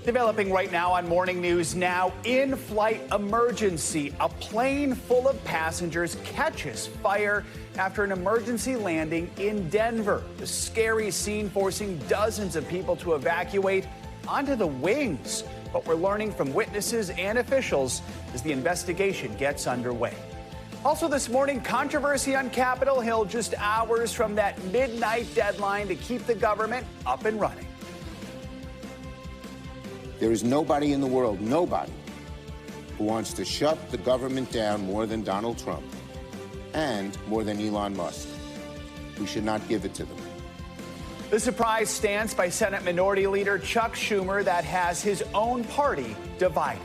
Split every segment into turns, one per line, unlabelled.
Developing right now on Morning News Now, in-flight emergency. A plane full of passengers catches fire after an emergency landing in Denver. The scary scene forcing dozens of people to evacuate onto the wings. But we're learning from witnesses and officials as the investigation gets underway. Also this morning, controversy on Capitol Hill just hours from that midnight deadline to keep the government up and running.
There is nobody in the world, nobody, who wants to shut the government down more than Donald Trump and more than Elon Musk. We should not give it to them.
The surprise stance by Senate Minority Leader Chuck Schumer that has his own party divided.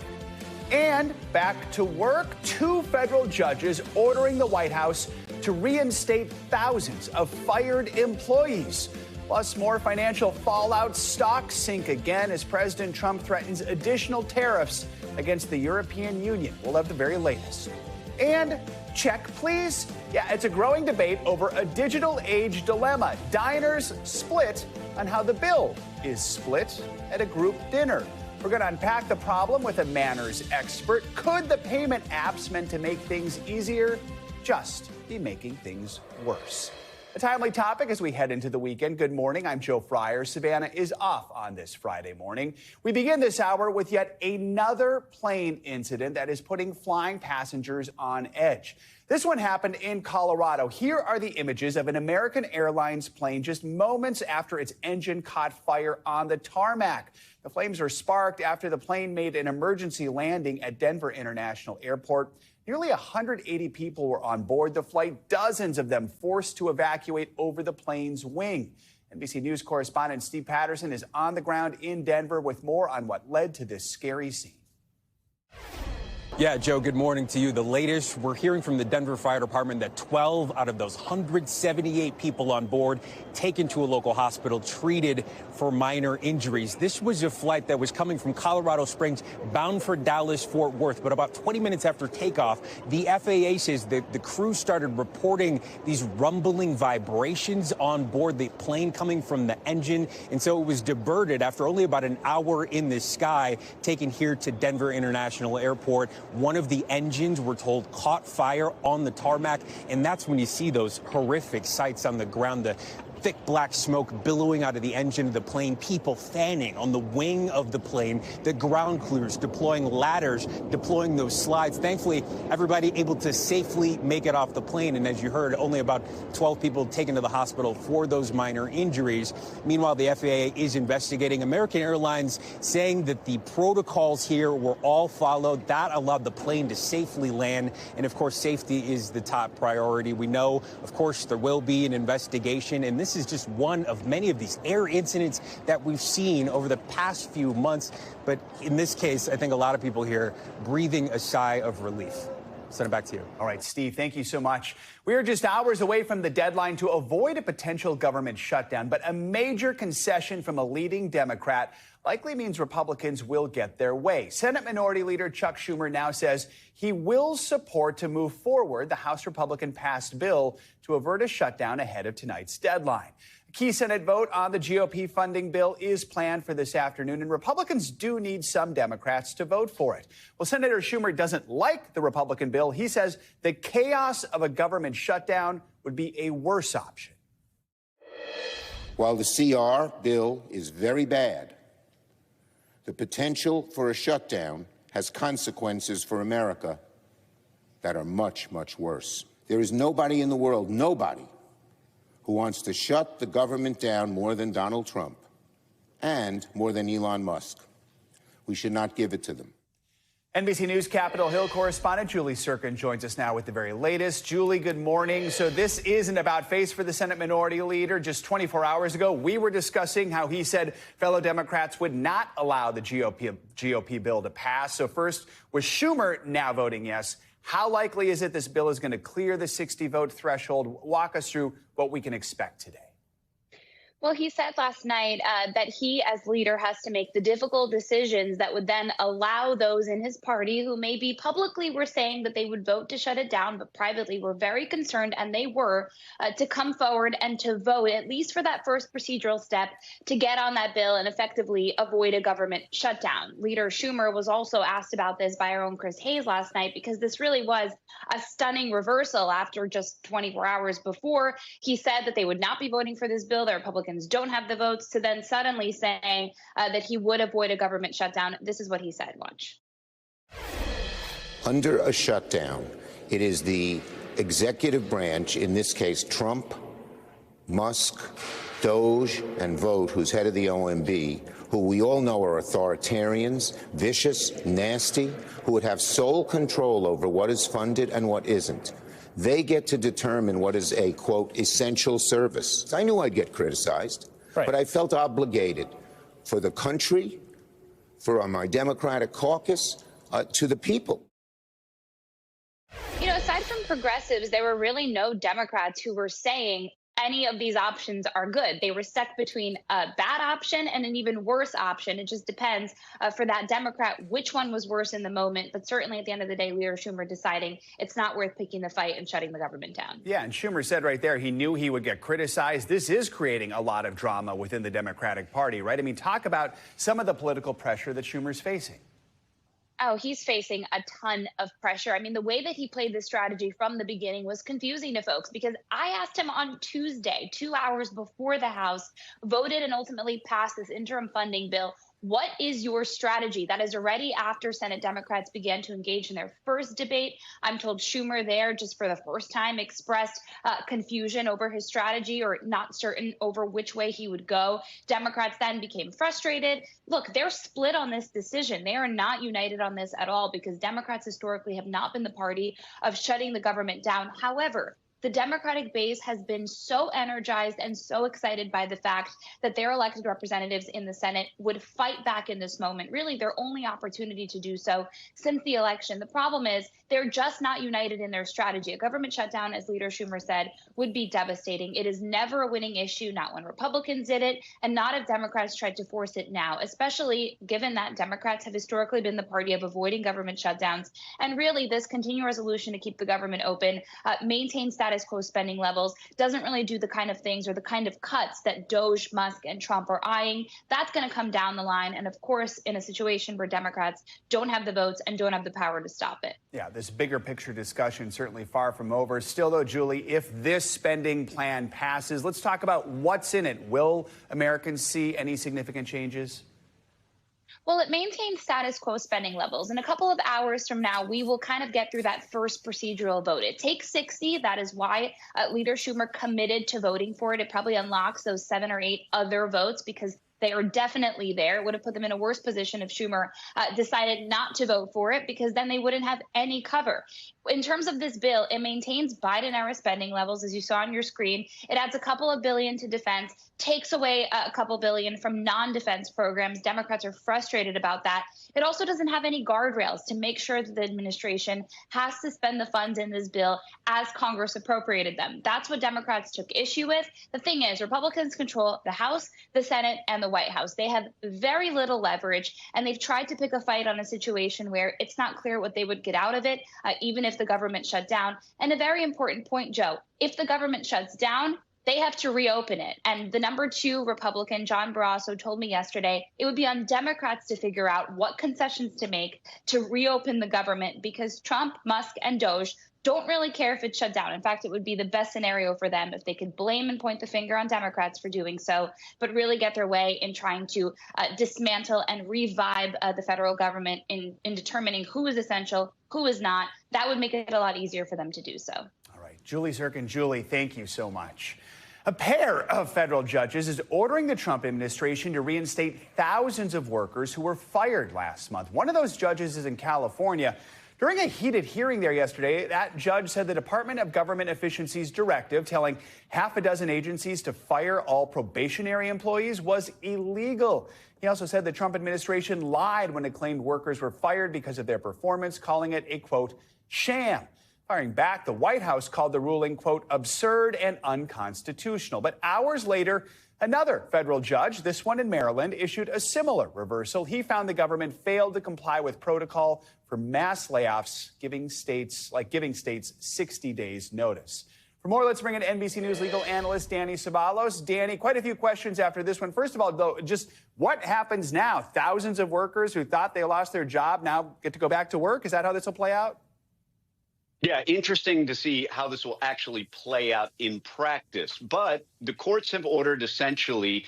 And back to work, 2 federal judges ordering the White House to reinstate thousands of fired employees. Plus, more financial fallout. Stocks sink again as President Trump threatens additional tariffs against the European Union. We'll have the very latest. And check, please. Yeah, it's a growing debate over a digital age dilemma. Diners split on how the bill is split at a group dinner. We're going to unpack the problem with a manners expert. Could the payment apps meant to make things easier just be making things worse? A timely topic as we head into the weekend. Good morning. I'm Joe Fryer. Savannah is off on this Friday morning. We begin this hour with yet another plane incident that is putting flying passengers on edge. This one happened in Colorado. Here are the images of an American Airlines plane just moments after its engine caught fire on the tarmac. The flames were sparked after the plane made an emergency landing at Denver International Airport. Nearly 180 people were on board the flight, dozens of them forced to evacuate over the plane's wing. NBC News correspondent Steve Patterson is on the ground in Denver with more on what led to this scary scene.
Yeah, Joe, good morning to you. The latest, we're hearing from the Denver Fire Department that 12 out of those 178 people on board taken to a local hospital, treated for minor injuries. This was a flight that was coming from Colorado Springs, bound for Dallas-Fort Worth. But about 20 minutes after takeoff, the FAA says that the crew started reporting these rumbling vibrations on board the plane coming from the engine. And so it was diverted after only about an hour in the sky, taken here to Denver International Airport. One of the engines, we're told, caught fire on the tarmac, and that's when you see those horrific sights on the ground, the thick black smoke billowing out of the engine of the plane, people fanning on the wing of the plane, the ground crews deploying ladders, deploying those slides. Thankfully, everybody able to safely make it off the plane, and as you heard, only about 12 people taken to the hospital for those minor injuries. Meanwhile, the FAA is investigating. American Airlines saying that the protocols here were all followed. That allowed the plane to safely land, and of course, safety is the top priority. We know, of course, there will be an investigation, and this is just one of many of these air incidents that we've seen over the past few months. But in this case, I think a lot of people here breathing a sigh of relief. Send it back to you.
All right, Steve, thank you so much. We are just hours away from the deadline to avoid a potential government shutdown, but a major concession from a leading Democrat likely means Republicans will get their way. Senate Minority Leader Chuck Schumer now says he will support to move forward the House Republican passed bill to avert a shutdown ahead of tonight's deadline. A key Senate vote on the GOP funding bill is planned for this afternoon, and Republicans do need some Democrats to vote for it. Well, Senator Schumer doesn't like the Republican bill. He says the chaos of a government shutdown would be a worse option.
While the CR bill is very bad, the potential for a shutdown has consequences for America that are much, much worse. There is nobody in the world, nobody, who wants to shut the government down more than Donald Trump and more than Elon Musk. We should not give it to them.
NBC News Capitol Hill correspondent Julie Sirkin joins us now with the very latest. Julie, good morning. So this is an about-face for the Senate Minority Leader. Just 24 hours ago, we were discussing how he said fellow Democrats would not allow the GOP bill to pass. So first, with Schumer now voting yes, how likely is it this bill is going to clear the 60-vote threshold? Walk us through what we can expect today.
Well, he said last night that he, as leader, has to make the difficult decisions that would then allow those in his party who maybe publicly were saying that they would vote to shut it down, but privately were very concerned, and they were, to come forward and to vote, at least for that first procedural step, to get on that bill and effectively avoid a government shutdown. Leader Schumer was also asked about this by our own Chris Hayes last night, because this really was a stunning reversal after just 24 hours before. He said that they would not be voting for this bill. The Republicans don't have the votes, to then suddenly saying that he would avoid a government shutdown. This is what he said. Watch.
Under a shutdown, it is the executive branch, in this case Trump, Musk, Doge, and Vogt, who's head of the OMB, who we all know are authoritarians, vicious, nasty, who would have sole control over what is funded and what isn't. They get to determine what is a, quote, essential service. I knew I'd get criticized, but I felt obligated for the country, for my Democratic caucus, to the people.
You know, aside from progressives, there were really no Democrats who were saying any of these options are good. They were stuck between a bad option and an even worse option. It just depends for that Democrat which one was worse in the moment. But certainly at the end of the day, Leader Schumer deciding it's not worth picking the fight and shutting the government down.
Yeah, and Schumer said right there he knew he would get criticized. This is creating a lot of drama within the Democratic Party, right? I mean, talk about some of the political pressure that Schumer's facing.
Oh, he's facing a ton of pressure. I mean, the way that he played this strategy from the beginning was confusing to folks, because I asked him on Tuesday, 2 hours before the House voted and ultimately passed this interim funding bill, what is your strategy? That is already after Senate Democrats began to engage in their first debate. I'm told Schumer there, just for the first time, expressed confusion over his strategy, or not certain over which way he would go. Democrats then became frustrated. Look, they're split on this decision. They are not united on this at all, because Democrats historically have not been the party of shutting the government down. However, the Democratic base has been so energized and so excited by the fact that their elected representatives in the Senate would fight back in this moment, really their only opportunity to do so since the election. The problem is they're just not united in their strategy. A government shutdown, as Leader Schumer said, would be devastating. It is never a winning issue, not when Republicans did it, and not if Democrats tried to force it now, especially given that Democrats have historically been the party of avoiding government shutdowns. And really, this continuing resolution to keep the government open, maintain status quo spending levels, doesn't really do the kind of things or the kind of cuts that Doge, Musk, and Trump are eyeing. That's going to come down the line. And of course, in a situation where Democrats don't have the votes and don't have the power to stop it.
Yeah, this bigger picture discussion certainly far from over. Still, though, Julie, if this spending plan passes, let's talk about what's in it. Will Americans see any significant changes?
Well, it maintains status quo spending levels. In a couple of hours from now, we will kind of get through that first procedural vote. It takes 60. That is why Leader Schumer committed to voting for it. It probably unlocks those 7 or 8 other votes, because they are definitely there. It would have put them in a worse position if Schumer decided not to vote for it, because then they wouldn't have any cover. In terms of this bill, it maintains Biden-era spending levels, as you saw on your screen. It adds a couple of billion to defense, takes away a couple billion from non-defense programs. Democrats are frustrated about that. It also doesn't have any guardrails to make sure that the administration has to spend the funds in this bill as Congress appropriated them. That's what Democrats took issue with. The thing is, Republicans control the House, the Senate, and the White House. They have very little leverage, and they've tried to pick a fight on a situation where it's not clear what they would get out of it, even if the government shut down. And a very important point, Joe, if the government shuts down, they have to reopen it. And the number 2 Republican, John Barrasso, told me yesterday it would be on Democrats to figure out what concessions to make to reopen the government, because Trump, Musk, and Doge don't really care if it's shut down. In fact, it would be the best scenario for them if they could blame and point the finger on Democrats for doing so, but really get their way in trying to dismantle and revive the federal government in determining who is essential, who is not. That would make it a lot easier for them to do so.
All right. Julie Zirkin. Julie, thank you so much. A pair of federal judges is ordering the Trump administration to reinstate thousands of workers who were fired last month. One of those judges is in California. During a heated hearing there yesterday, that judge said the Department of Government Efficiency's directive telling half a dozen agencies to fire all probationary employees was illegal. He also said the Trump administration lied when it claimed workers were fired because of their performance, calling it a, quote, sham. Firing back, the White House called the ruling, quote, absurd and unconstitutional. But hours later, Another federal judge, this one in Maryland, issued a similar reversal. He found the government failed to comply with protocol for mass layoffs, giving states 60 days notice. For more, let's bring in NBC News legal analyst Danny Ceballos. Danny, quite a few questions after this one. First of all, though, just what happens now? Thousands of workers who thought they lost their job now get to go back to work? Is that how this will play out?
Yeah, interesting to see how this will actually play out in practice. But the courts have ordered essentially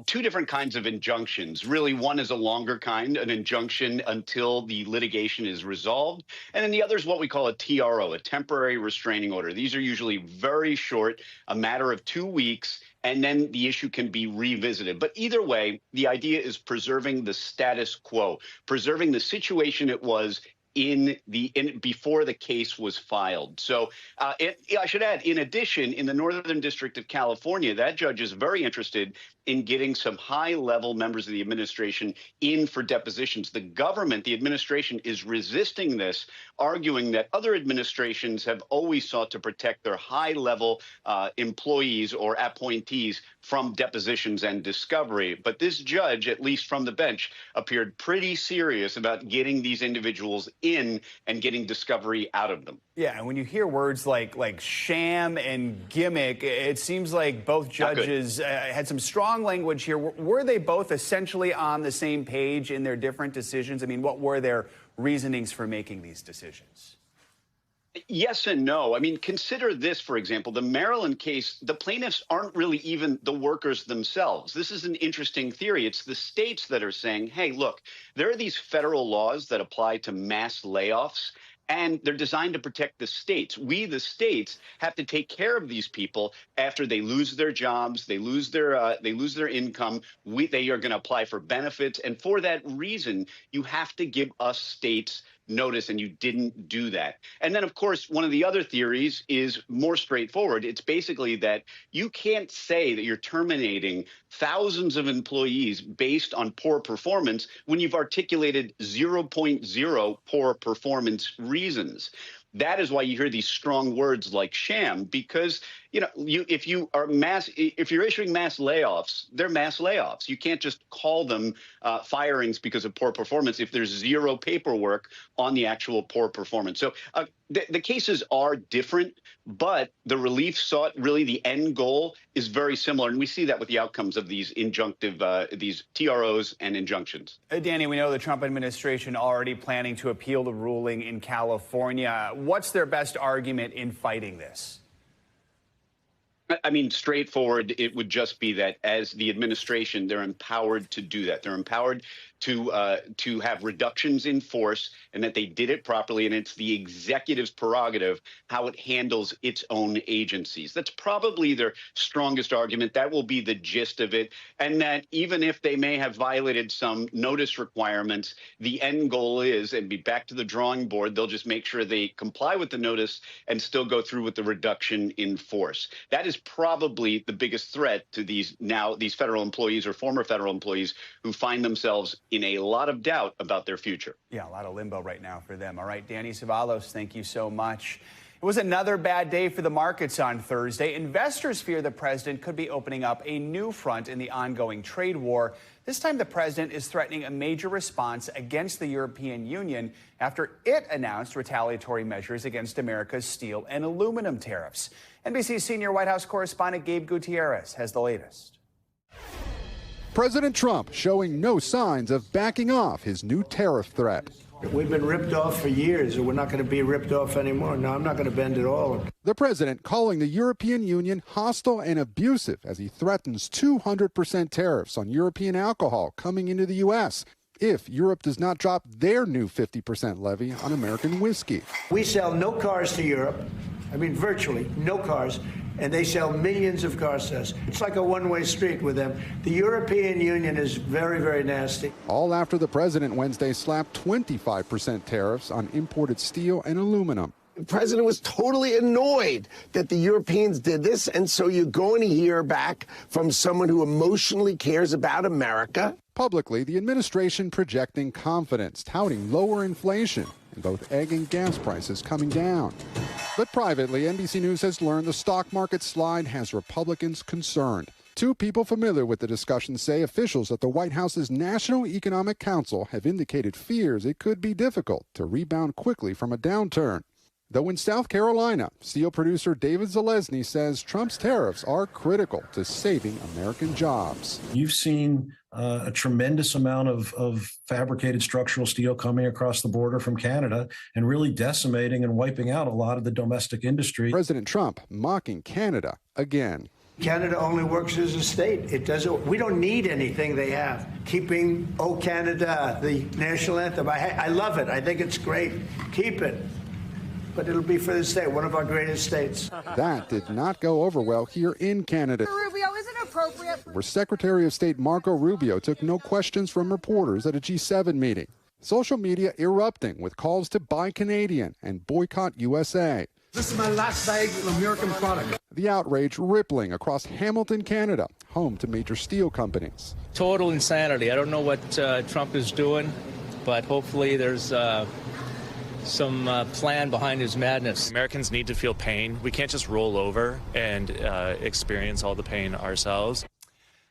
two different kinds of injunctions. Really, one is a longer kind, an injunction until the litigation is resolved. And then the other is what we call a TRO, a temporary restraining order. These are usually very short, a matter of 2 weeks, and then the issue can be revisited. But either way, the idea is preserving the status quo, preserving the situation it was before the case was filed. So I should add, in addition, in the Northern District of California, that judge is very interested in getting some high-level members of the administration in for depositions. The government, the administration, is resisting this, arguing that other administrations have always sought to protect their high-level employees or appointees from depositions and discovery. But this judge, at least from the bench, appeared pretty serious about getting these individuals in and getting discovery out of them.
Yeah, and when you hear words like sham and gimmick, it seems like both judges had some strong language here. Were they both essentially on the same page in their different decisions? I mean, what were their reasonings for making these decisions?
Yes and no. I mean, consider this, for example, the Maryland case, the plaintiffs aren't really even the workers themselves. This is an interesting theory. It's the states that are saying, hey, look, there are these federal laws that apply to mass layoffs, and they're designed to protect the states. We, the states, have to take care of these people after they lose their jobs, they lose their income. They are going to apply for benefits. And for that reason, you have to give us states notice, and you didn't do that. And then, of course, one of the other theories is more straightforward. It's basically that you can't say that you're terminating thousands of employees based on poor performance when you've articulated 0.0 poor performance reasons. That is why you hear these strong words like sham, because if you're issuing mass layoffs, they're mass layoffs. You can't just call them firings because of poor performance if there's zero paperwork on the actual poor performance. So the cases are different, but the relief sought, really the end goal, is very similar. And we see that with the outcomes of these these TROs and injunctions.
Danny, we know the Trump administration already planning to appeal the ruling in California. What's their best argument in fighting this?
I mean, straightforward, it would just be that as the administration, they're empowered to do that. They're empowered to have reductions in force, and that they did it properly. And it's the executive's prerogative how it handles its own agencies. That's probably their strongest argument. That will be the gist of it. And that even if they may have violated some notice requirements, the end goal is, and be back to the drawing board, they'll just make sure they comply with the notice and still go through with the reduction in force. That is probably the biggest threat to these federal employees or former federal employees who find themselves in a lot of doubt about their future.
Yeah, a lot of limbo right now for them. All right, Danny Ceballos, thank you so much. It was another bad day for the markets on Thursday. Investors fear the president could be opening up a new front in the ongoing trade war. This time, the president is threatening a major response against the European Union after it announced retaliatory measures against America's steel and aluminum tariffs. NBC senior White House correspondent Gabe Gutierrez has the latest.
President Trump showing no signs of backing off his new tariff threat.
We've been ripped off for years, and we're not going to be ripped off anymore. No, I'm not going to bend at all.
The president calling the European Union hostile and abusive as he threatens 200% tariffs on European alcohol coming into the U.S. if Europe does not drop their new 50% levy on American whiskey.
We sell no cars to Europe. I mean, virtually no cars. And they sell millions of cars to us. It's like a one-way street with them. The European Union is very, very nasty.
All after the president Wednesday slapped 25% tariffs on imported steel and aluminum.
The president was totally annoyed that the Europeans did this, and so you're going to hear back from someone who emotionally cares about America.
Publicly, the administration projecting confidence, touting lower inflation, and both egg and gas prices coming down. But privately, NBC News has learned the stock market slide has Republicans concerned. Two people familiar with the discussion say officials at the White House's National Economic Council have indicated fears it could be difficult to rebound quickly from a downturn. Though in South Carolina, steel producer David Zalesny says Trump's tariffs are critical to saving American jobs.
You've seen a tremendous amount of fabricated structural steel coming across the border from Canada and really decimating and wiping out a lot of the domestic industry.
President Trump mocking Canada again.
Canada only works as a state. It doesn't. We don't need anything they have. Keeping "O Canada," the national anthem. I love it. I think it's great. Keep it. But it'll be for the state, one of our greatest states.
That did not go over well here in Canada,
Rubio, is it appropriate
where Secretary of State Marco Rubio took no questions from reporters at a G7 meeting. Social media erupting with calls to buy Canadian and boycott USA.
This is my last bag of American product.
The outrage rippling across Hamilton, Canada, home to major steel companies.
Total insanity. I don't know what Trump is doing, but hopefully there's some plan behind his madness.
Americans need to feel pain. We can't just roll over and experience all the pain ourselves.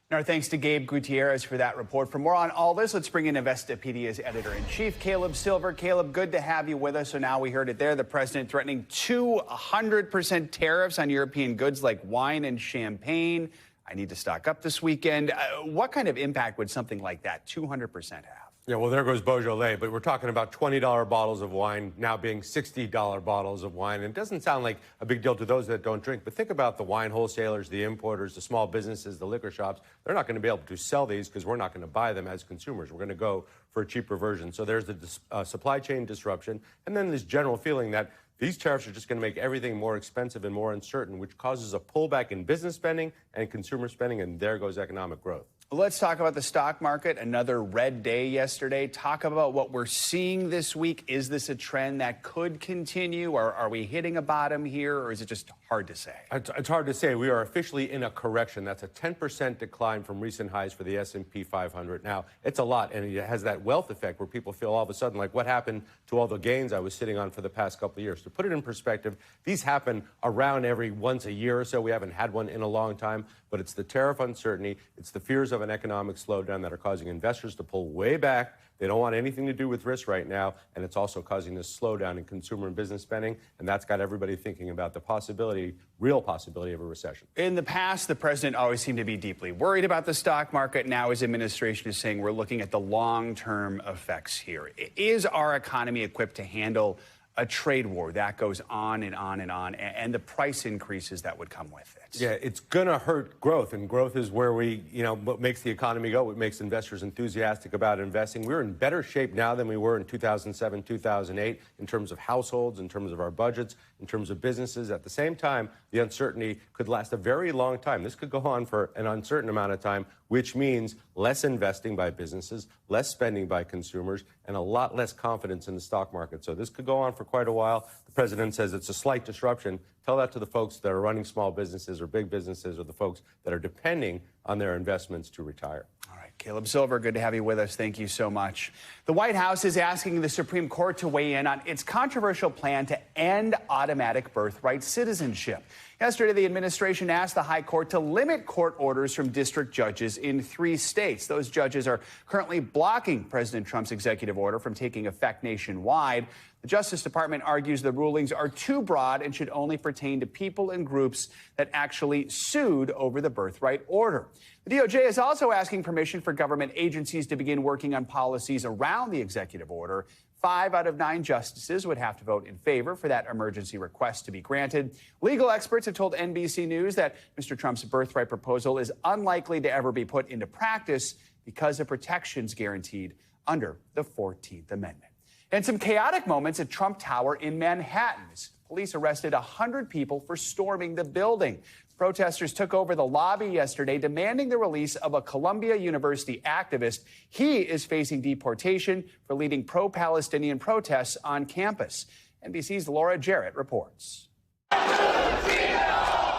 And our thanks to Gabe Gutierrez for that report. For more on all this, let's bring in Investopedia's editor-in-chief, Caleb Silver. Caleb, good to have you with us. So now we heard it there, the president threatening 200% tariffs on European goods like wine and champagne. I need to stock up this weekend. What kind of impact would something like that, 200%, have?
Yeah, well, there goes Beaujolais, but we're talking about $20 bottles of wine now being $60 bottles of wine. And it doesn't sound like a big deal to those that don't drink, but think about the wine wholesalers, the importers, the small businesses, the liquor shops. They're not going to be able to sell these because we're not going to buy them as consumers. We're going to go for a cheaper version. So there's the supply chain disruption, and then this general feeling that these tariffs are just going to make everything more expensive and more uncertain, which causes a pullback in business spending and consumer spending, and there goes economic growth.
Let's talk about the stock market. Another red day yesterday. Talk about what we're seeing this week. Is this a trend that could continue, or are we hitting a bottom here, or is it just hard to say?
It's hard to say. We are officially in a correction. That's a 10% decline from recent highs for the S&P 500. Now, it's a lot, and it has that wealth effect where people feel all of a sudden like, what happened to all the gains I was sitting on for the past couple of years? To put it in perspective, these happen around every once a year or so. We haven't had one in a long time, but it's the tariff uncertainty. It's the fears of an economic slowdown that are causing investors to pull way back. They don't want anything to do with risk right now, and it's also causing this slowdown in consumer and business spending, and that's got everybody thinking about the possibility, real possibility of a recession.
In the past, the president always seemed to be deeply worried about the stock market. Now his administration is saying we're looking at the long-term effects here. Is our economy equipped to handle a trade war that goes on and on and on, and the price increases that would come with it?
Yeah, it's going to hurt growth, and growth is where what makes the economy go, what makes investors enthusiastic about investing. We're in better shape now than we were in 2007, 2008, in terms of households, in terms of our budgets, in terms of businesses. At the same time, the uncertainty could last a very long time. This could go on for an uncertain amount of time, which means less investing by businesses, less spending by consumers, and a lot less confidence in the stock market. So this could go on for quite a while. The president says it's a slight disruption. Tell that to the folks that are running small businesses or big businesses, or the folks that are depending on their investments to retire.
All right, Caleb Silver, good to have you with us. Thank you so much. The White House is asking the Supreme Court to weigh in on its controversial plan to end automatic birthright citizenship. Yesterday, the administration asked the High Court to limit court orders from district judges in 3 states. Those judges are currently blocking President Trump's executive order from taking effect nationwide. The Justice Department argues the rulings are too broad and should only pertain to people and groups that actually sued over the birthright order. The DOJ is also asking permission for government agencies to begin working on policies around the executive order. 5 out of 9 justices would have to vote in favor for that emergency request to be granted. Legal experts have told NBC News that Mr. Trump's birthright proposal is unlikely to ever be put into practice because of protections guaranteed under the 14th Amendment. And some chaotic moments at Trump Tower in Manhattan. Police arrested 100 people for storming the building. Protesters took over the lobby yesterday, demanding the release of a Columbia University activist. He is facing deportation for leading pro-Palestinian protests on campus. NBC's Laura Jarrett reports.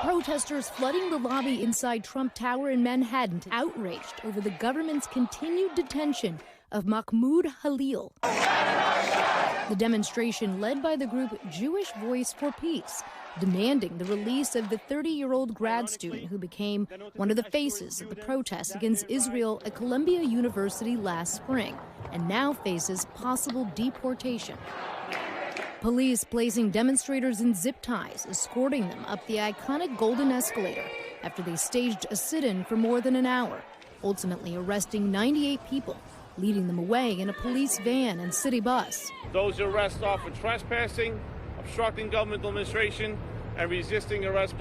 Protesters flooding the lobby inside Trump Tower in Manhattan, outraged over the government's continued detention of Mahmoud Halil. The demonstration led by the group Jewish Voice for Peace, demanding the release of the 30-year-old grad student who became one of the faces of the protests against Israel at Columbia University last spring and now faces possible deportation. Police placing demonstrators in zip ties, escorting them up the iconic golden escalator after they staged a sit-in for more than an hour, ultimately arresting 98 people, leading them away in a police van and city bus.
Those arrested are for trespassing, obstructing government administration, and resisting arrest.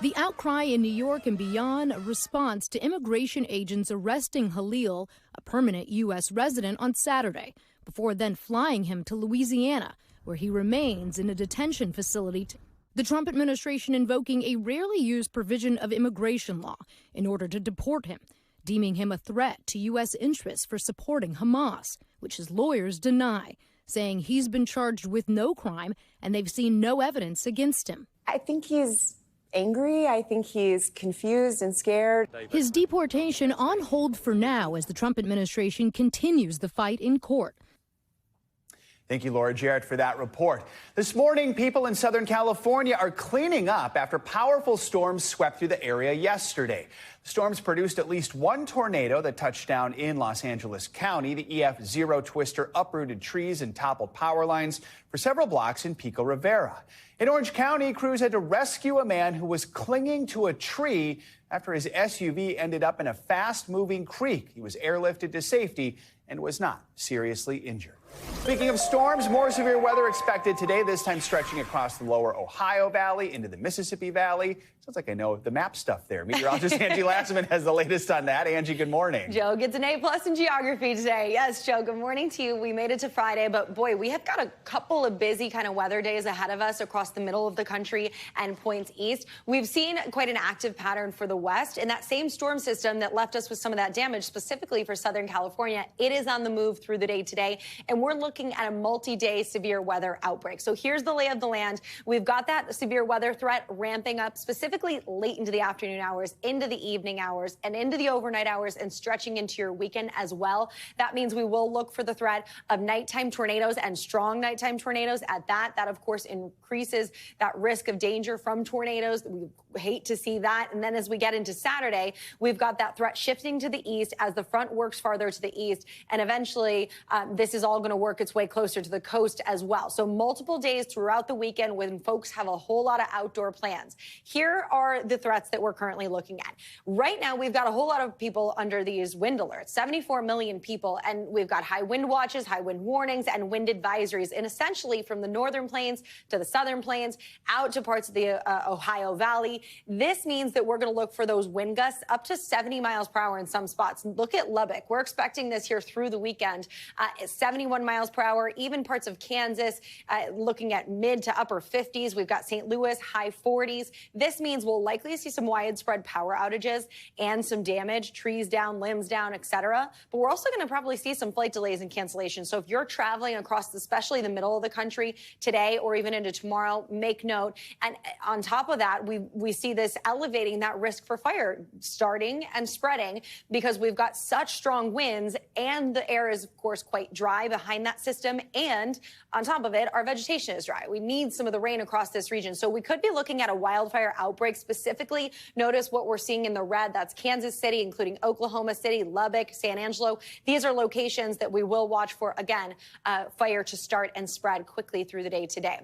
The outcry in New York and beyond, a response to immigration agents arresting Khalil, a permanent U.S. resident, on Saturday, before then flying him to Louisiana, where he remains in a detention facility. The Trump administration invoking a rarely used provision of immigration law in order to deport him, deeming him a threat to U.S. interests for supporting Hamas, which his lawyers deny, saying he's been charged with no crime and they've seen no evidence against him.
I think he's angry. I think he's confused and scared.
His deportation on hold for now as the Trump administration continues the fight in court.
Thank you, Laura Jarrett, for that report. This morning, people in Southern California are cleaning up after powerful storms swept through the area yesterday. The storms produced at least one tornado that touched down in Los Angeles County. The EF0 twister uprooted trees and toppled power lines for several blocks in Pico Rivera. In Orange County, crews had to rescue a man who was clinging to a tree after his SUV ended up in a fast-moving creek. He was airlifted to safety and was not seriously injured. Speaking of storms, more severe weather expected today, this time stretching across the lower Ohio Valley into the Mississippi Valley. Sounds like I know the map stuff there. Meteorologist Angie Lasseman has the latest on that. Angie, good morning.
Joe gets an A+ in geography today. Yes, Joe, good morning to you. We made it to Friday, but boy, we have got a couple of busy kind of weather days ahead of us across the middle of the country and points east. We've seen quite an active pattern for the west, and that same storm system that left us with some of that damage, specifically for Southern California, it is on the move through the day today, and we're looking at a multi-day severe weather outbreak. So here's the lay of the land. We've got that severe weather threat ramping up specifically late into the afternoon hours, into the evening hours, and into the overnight hours, and stretching into your weekend as well. That means we will look for the threat of nighttime tornadoes and strong nighttime tornadoes at that. That, of course, increases that risk of danger from tornadoes. We hate to see that. And then as we get into Saturday, we've got that threat shifting to the east as the front works farther to the east. And eventually, this is all going to work its way closer to the coast as well. So multiple days throughout the weekend when folks have a whole lot of outdoor plans. Here are the threats that we're currently looking at. Right now, we've got a whole lot of people under these wind alerts, 74 million people, and we've got high wind watches, high wind warnings, and wind advisories, and essentially from the northern plains to the southern plains, out to parts of the Ohio Valley. This means that we're going to look for those wind gusts up to 70 miles per hour in some spots. Look at Lubbock. We're expecting this here through the weekend, 71 miles per hour, even parts of Kansas, looking at mid to upper 50s. We've got St. Louis, high 40s. This means we'll likely see some widespread power outages and some damage, trees down, limbs down, etc. But we're also going to probably see some flight delays and cancellations. So if you're traveling across especially the middle of the country today or even into tomorrow, make note. And on top of that, we see this elevating that risk for fire starting and spreading because we've got such strong winds and the air is, of course, quite dry behind that system. And on top of it, our vegetation is dry. We need some of the rain across this region. So we could be looking at a wildfire outbreak. Specifically, notice what we're seeing in the red. That's Kansas City, including Oklahoma City, Lubbock, San Angelo. These are locations that we will watch for, again, fire to start and spread quickly through the day today.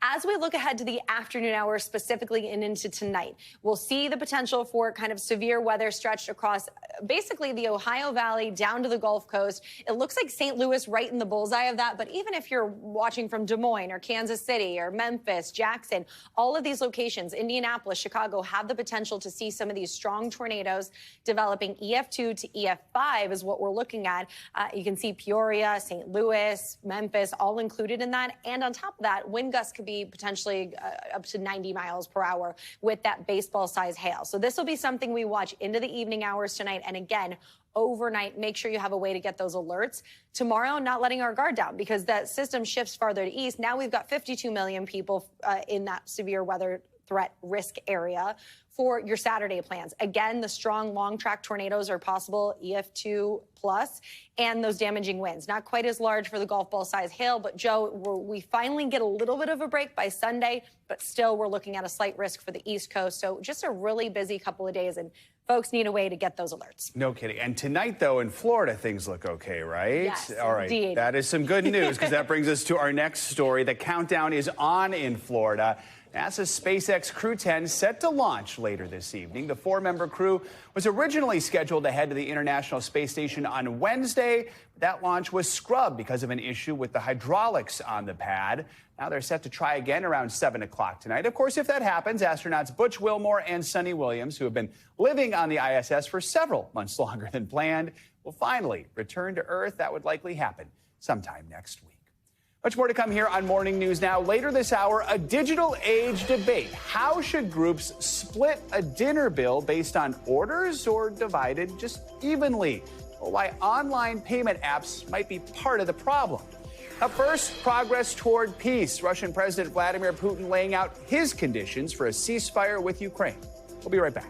As we look ahead to the afternoon hours, specifically and into tonight, we'll see the potential for kind of severe weather stretched across basically the Ohio Valley down to the Gulf Coast. It looks like St. Louis right in the bullseye of that. But even if you're watching from Des Moines or Kansas City or Memphis, Jackson, all of these locations, Indianapolis, Chicago, have the potential to see some of these strong tornadoes developing. EF2 to EF5 is what we're looking at. You can see Peoria, St. Louis, Memphis, all included in that. And on top of that, wind gusts could be potentially up to 90 miles per hour with that baseball-sized hail. So this will be something we watch into the evening hours tonight. And again, overnight, make sure you have a way to get those alerts. Tomorrow, not letting our guard down because that system shifts farther to east. Now we've got 52 million people in that severe weather threat risk area. for your Saturday plans. Again, the strong long track tornadoes are possible, EF2 plus, and those damaging winds. Not quite as large for the golf ball size hail, but Joe, we finally get a little bit of a break by Sunday, but still we're looking at a slight risk for the East Coast. So just a really busy couple of days, and folks need a way to get those alerts.
No kidding. And tonight, though, in Florida, things look okay, right?
Yes,
all right.
indeed.
That is some good news, because that brings us to our next story. The countdown is on in Florida. NASA's SpaceX Crew 10 set to launch later this evening. The 4-member crew was originally scheduled to head to the International Space Station on Wednesday. That launch was scrubbed because of an issue with the hydraulics on the pad. Now they're set to try again around 7 o'clock tonight. Of course, if that happens, astronauts Butch Wilmore and Sonny Williams, who have been living on the ISS for several months longer than planned, will finally return to Earth. That would likely happen sometime next week. Much more to come here on Morning News Now. Later this hour, a digital age debate. How should groups split a dinner bill based on orders or divided just evenly? Or why online payment apps might be part of the problem. Up first, progress toward peace. Russian President Vladimir Putin laying out his conditions for a ceasefire with Ukraine. We'll be right back.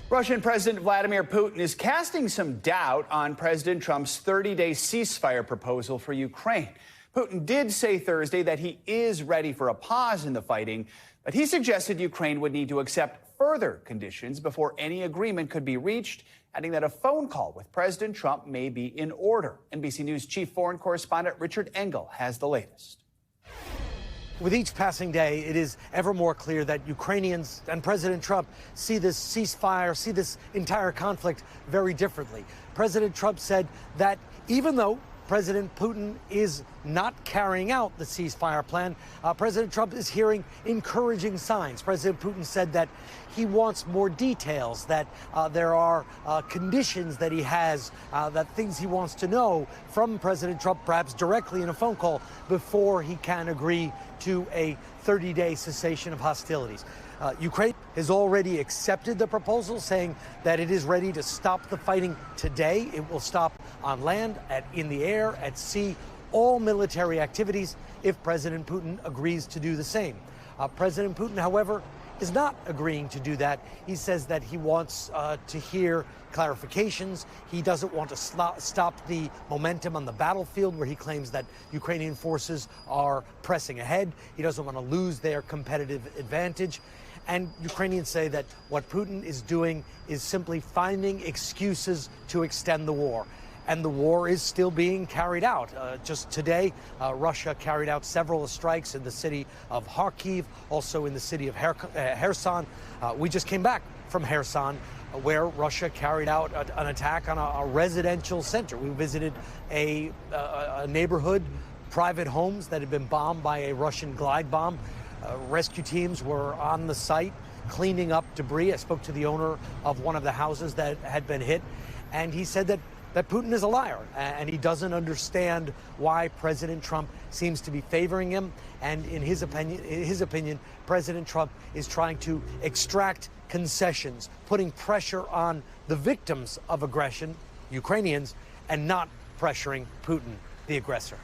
Russian President Vladimir Putin is casting some doubt on President Trump's 30-day ceasefire proposal for Ukraine. Putin did say Thursday that he is ready for a pause in the fighting, but he suggested Ukraine would need to accept further conditions before any agreement could be reached, adding that a phone call with President Trump may be in order. NBC News chief foreign correspondent Richard Engel has the latest.
With each passing day, it is ever more clear that Ukrainians and President Trump see this ceasefire, see this entire conflict very differently. President Trump said that even though President Putin is not carrying out the ceasefire plan, President Trump is hearing encouraging signs. President Putin said that he wants more details, that there are conditions that he has, that things he wants to know from President Trump, perhaps directly in a phone call, before he can agree to a 30-day cessation of hostilities. Ukraine has already accepted the proposal, saying that it is ready to stop the fighting today. It will stop on land, in the air, at sea, all military activities if President Putin agrees to do the same. President Putin, however, is not agreeing to do that. He says that he wants to hear clarifications. He doesn't want to stop the momentum on the battlefield, where he claims that Ukrainian forces are pressing ahead. He doesn't want to lose their competitive advantage. And Ukrainians say that what Putin is doing is simply finding excuses to extend the war. And the war is still being carried out. Just today, Russia carried out several strikes in the city of Kharkiv, also in the city of Kherson. We just came back from Kherson, where Russia carried out an attack on a residential center. We visited a neighborhood, private homes that had been bombed by a Russian glide bomb. Rescue teams were on the site cleaning up debris. I spoke to the owner of one of the houses that had been hit, and he said that Putin is a liar, and he doesn't understand why President Trump seems to be favoring him. And in his opinion, President Trump is trying to extract concessions, putting pressure on the victims of aggression, Ukrainians, and not pressuring Putin, the aggressor.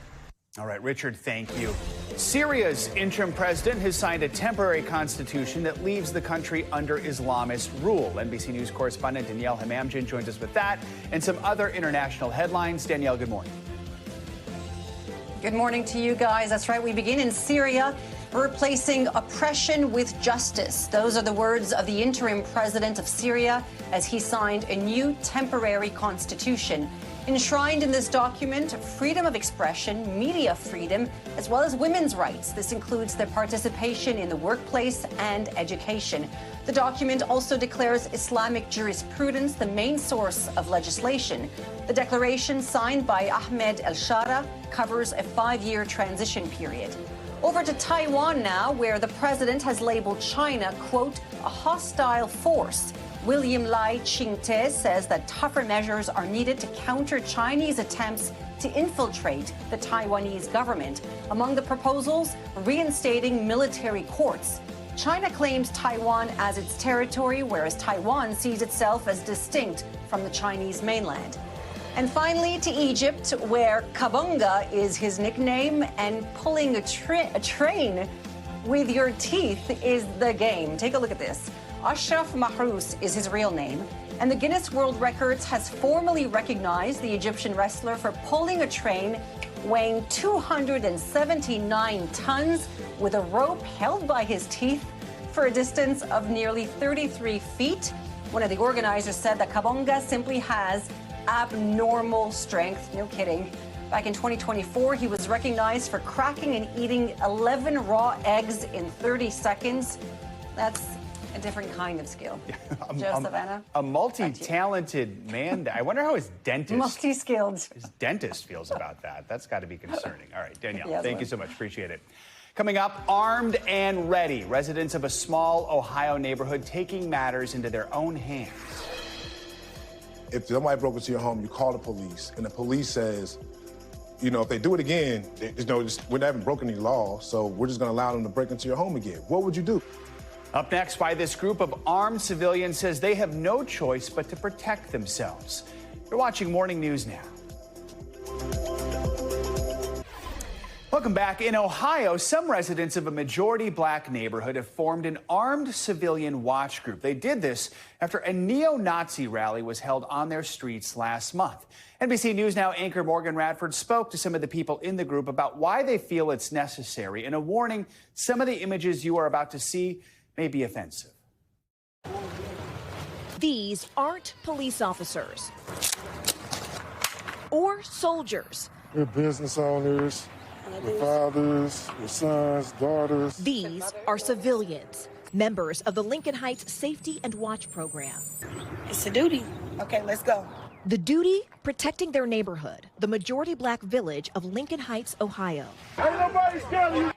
All right, Richard, thank you. Syria's interim president has signed a temporary constitution that leaves the country under Islamist rule. NBC News correspondent Danielle Hamamdjian joins us with that and some other international headlines. Danielle, good morning.
Good morning to you guys. That's right. We begin in Syria, replacing oppression with justice. Those are the words of the interim president of Syria as he signed a new temporary constitution. Enshrined in this document, freedom of expression, media freedom, as well as women's rights. This includes their participation in the workplace and education. The document also declares Islamic jurisprudence the main source of legislation. The declaration, signed by Ahmed El-Shara, covers a 5-year transition period. Over to Taiwan now, where the president has labeled China, quote, a hostile force. William Lai Ching-te says that tougher measures are needed to counter Chinese attempts to infiltrate the Taiwanese government. Among the proposals, reinstating military courts. China claims Taiwan as its territory, whereas Taiwan sees itself as distinct from the Chinese mainland. And finally, to Egypt, where Kabunga is his nickname, and pulling a train with your teeth is the game. Take a look at this. Ashraf Mahrous is his real name, and the Guinness World Records has formally recognized the Egyptian wrestler for pulling a train weighing 279 tons with a rope held by his teeth for a distance of nearly 33 feet. One of the organizers said that Kabonga simply has abnormal strength. No kidding. Back in 2024, he was recognized for cracking and eating 11 raw eggs in 30 seconds. That's a different kind of skill. Joe Savannah?
A multi-talented man. I wonder how his dentist...
Multi-skilled.
His dentist feels about that. That's got to be concerning. All right, Danielle,
Yeah,
thank you so much. Appreciate it. Coming up, armed and ready. Residents of a small Ohio neighborhood taking matters into their own hands.
If somebody broke into your home, you call the police, and the police says, you know, if they do it again, we haven't broken any law, so we're just going to allow them to break into your home again. What would you do?
Up next, why this group of armed civilians says they have no choice but to protect themselves. You're watching Morning News Now. Welcome back. In Ohio, some residents of a majority black neighborhood have formed an armed civilian watch group. They did this after a neo-Nazi rally was held on their streets last month. NBC News Now anchor Morgan Radford spoke to some of the people in the group about why they feel it's necessary, and a warning: some of the images you are about to see may be offensive.
These aren't police officers or soldiers.
We're business owners. Your fathers, your sons, daughters.
These are civilians, members of the Lincoln Heights Safety and Watch program.
It's a duty. Okay, let's go.
The duty, protecting their neighborhood, the majority black village of Lincoln Heights, Ohio.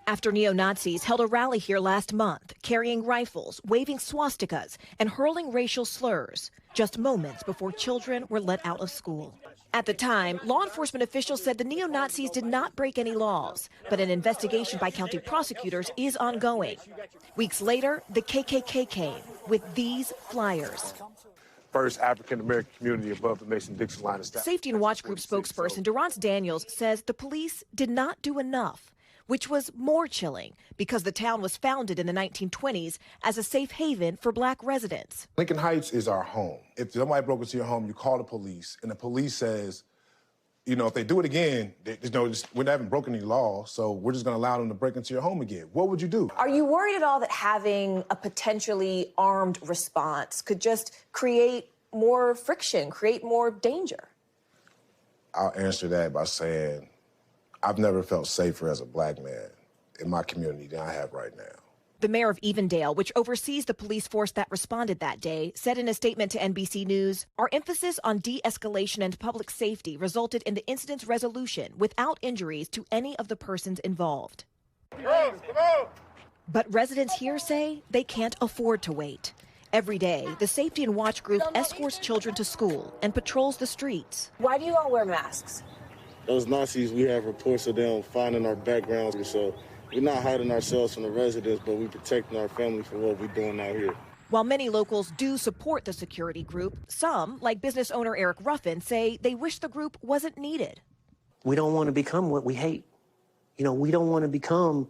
After neo-Nazis held a rally here last month, carrying rifles, waving swastikas, and hurling racial slurs, just moments before children were let out of school. At the time, law enforcement officials said the neo-Nazis did not break any laws, but an investigation by county prosecutors is ongoing. Weeks later, the KKK came with these flyers.
First African-American community above the Mason-Dixon line of staff.
Safety and Watch Group spokesperson Durrance Daniels says the police did not do enough, which was more chilling because the town was founded in the 1920s as a safe haven for black residents.
Lincoln Heights is our home. If somebody broke into your home, you call the police, and the police says, you know, if they do it again, we haven't broken any law, so we're just going to allow them to break into your home again. What would you do?
Are you worried at all that having a potentially armed response could just create more friction, create more danger?
I'll answer that by saying I've never felt safer as a black man in my community than I have right now.
The mayor of Evendale, which oversees the police force that responded that day, said in a statement to NBC News, "Our emphasis on de-escalation and public safety resulted in the incident's resolution without injuries to any of the persons involved." But residents here say they can't afford to wait. Every day, the Safety and Watch Group escorts children to school and patrols the streets.
Why do you all wear masks?
Those Nazis, we have reports of them finding our backgrounds, so we're not hiding ourselves from the residents, but we're protecting our family for what we're doing out here.
While many locals do support the security group, some, like business owner Eric Ruffin, say they wish the group wasn't needed.
We don't want to become what we hate. You know, we don't want to become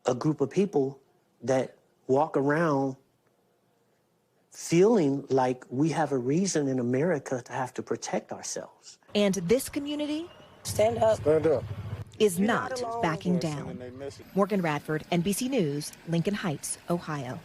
a group of people that walk around feeling like we have a reason in America to have to protect ourselves.
And this community?
Stand up.
Stand up.
Is not backing down. Morgan Radford, NBC News, Lincoln Heights, Ohio.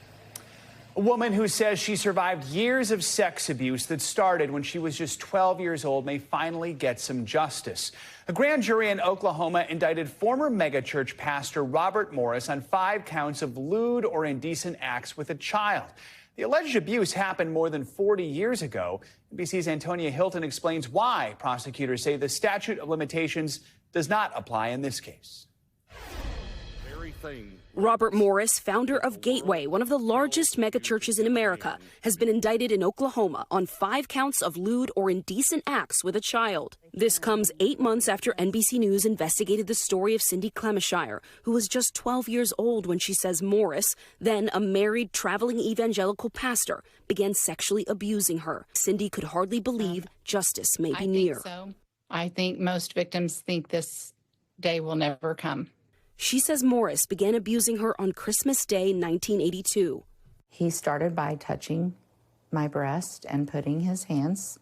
A woman who says she survived years of sex abuse that started when she was just 12 years old may finally get some justice. A grand jury in Oklahoma indicted former megachurch pastor Robert Morris on 5 counts of lewd or indecent acts with a child. The alleged abuse happened more than 40 years ago. NBC's Antonia Hilton explains why prosecutors say the statute of limitations does not apply in this case.
Robert Morris, founder of Gateway, one of the largest megachurches in America, has been indicted in Oklahoma on 5 counts of lewd or indecent acts with a child. This comes 8 months after NBC News investigated the story of Cindy Clemishire, who was just 12 years old when she says Morris, then a married traveling evangelical pastor, began sexually abusing her. Cindy could hardly believe justice may be near.
I think most victims think this day will never come.
She says Morris began abusing her on Christmas Day, 1982.
He started by touching my breast and putting his hands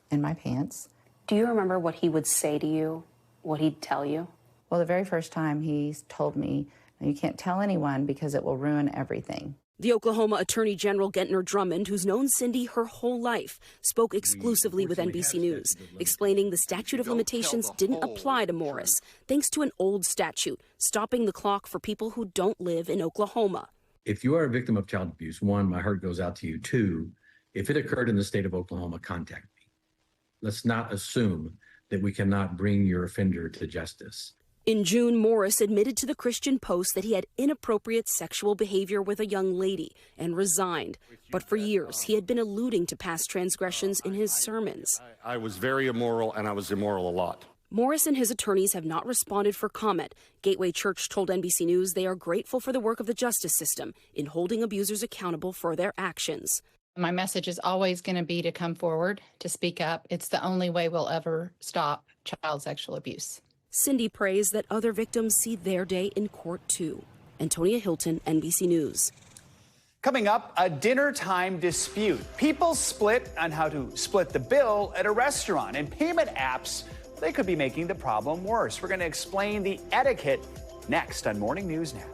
in my pants.
Do you remember what he would say to you, what he'd tell you?
Well, the very first time he told me, you can't tell anyone because it will ruin everything.
The Oklahoma Attorney General Gentner Drummond, who's known Cindy her whole life, spoke exclusively with NBC News, explaining the statute of limitations didn't apply to Morris, thanks to an old statute stopping the clock for people who don't live in Oklahoma.
If you are a victim of child abuse, one, my heart goes out to you. Two, if it occurred in the state of Oklahoma, contact me. Let's not assume that we cannot bring your offender to justice.
In June, Morris admitted to the Christian Post that he had inappropriate sexual behavior with a young lady and resigned. But for years, he had been alluding to past transgressions in his sermons.
I was very immoral, and I was immoral a lot.
Morris and his attorneys have not responded for comment. Gateway Church told NBC News they are grateful for the work of the justice system in holding abusers accountable for their actions.
My message is always going to be to come forward, to speak up. It's the only way we'll ever stop child sexual abuse.
Cindy prays that other victims see their day in court, too. Antonia Hilton, NBC News.
Coming up, a dinner time dispute. People split on how to split the bill at a restaurant, and payment apps, they could be making the problem worse. We're going to explain the etiquette next on Morning News Now.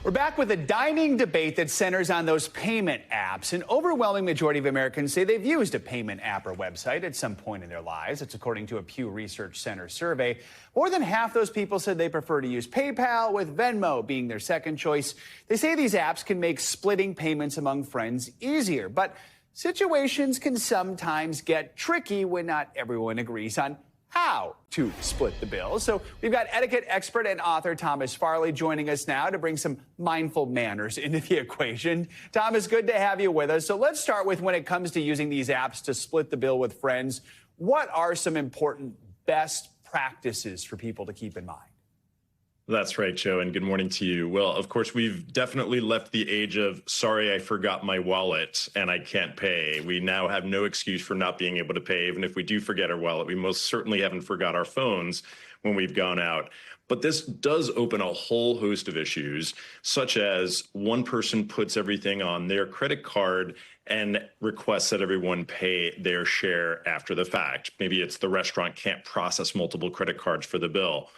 We're back with a dining debate that centers on those payment apps. An overwhelming majority of Americans say they've used a payment app or website at some point in their lives. It's according to a Pew Research Center survey. More than half those people said they prefer to use PayPal, with Venmo being their second choice. They say these apps can make splitting payments among friends easier, but situations can sometimes get tricky when not everyone agrees on how to split the bill. So we've got etiquette expert and author Thomas Farley joining us now to bring some mindful manners into the equation. Thomas, good to have you with us. So let's start with, when it comes to using these apps to split the bill with friends, what are some important best practices for people to keep in mind?
That's right, Joe, and good morning to you. Well, of course, we've definitely left the age of, sorry, I forgot my wallet and I can't pay. We now have no excuse for not being able to pay. Even if we do forget our wallet, we most certainly haven't forgot our phones when we've gone out. But this does open a whole host of issues, such as one person puts everything on their credit card and requests that everyone pay their share after the fact. Maybe it's the restaurant can't process multiple credit cards for the bill.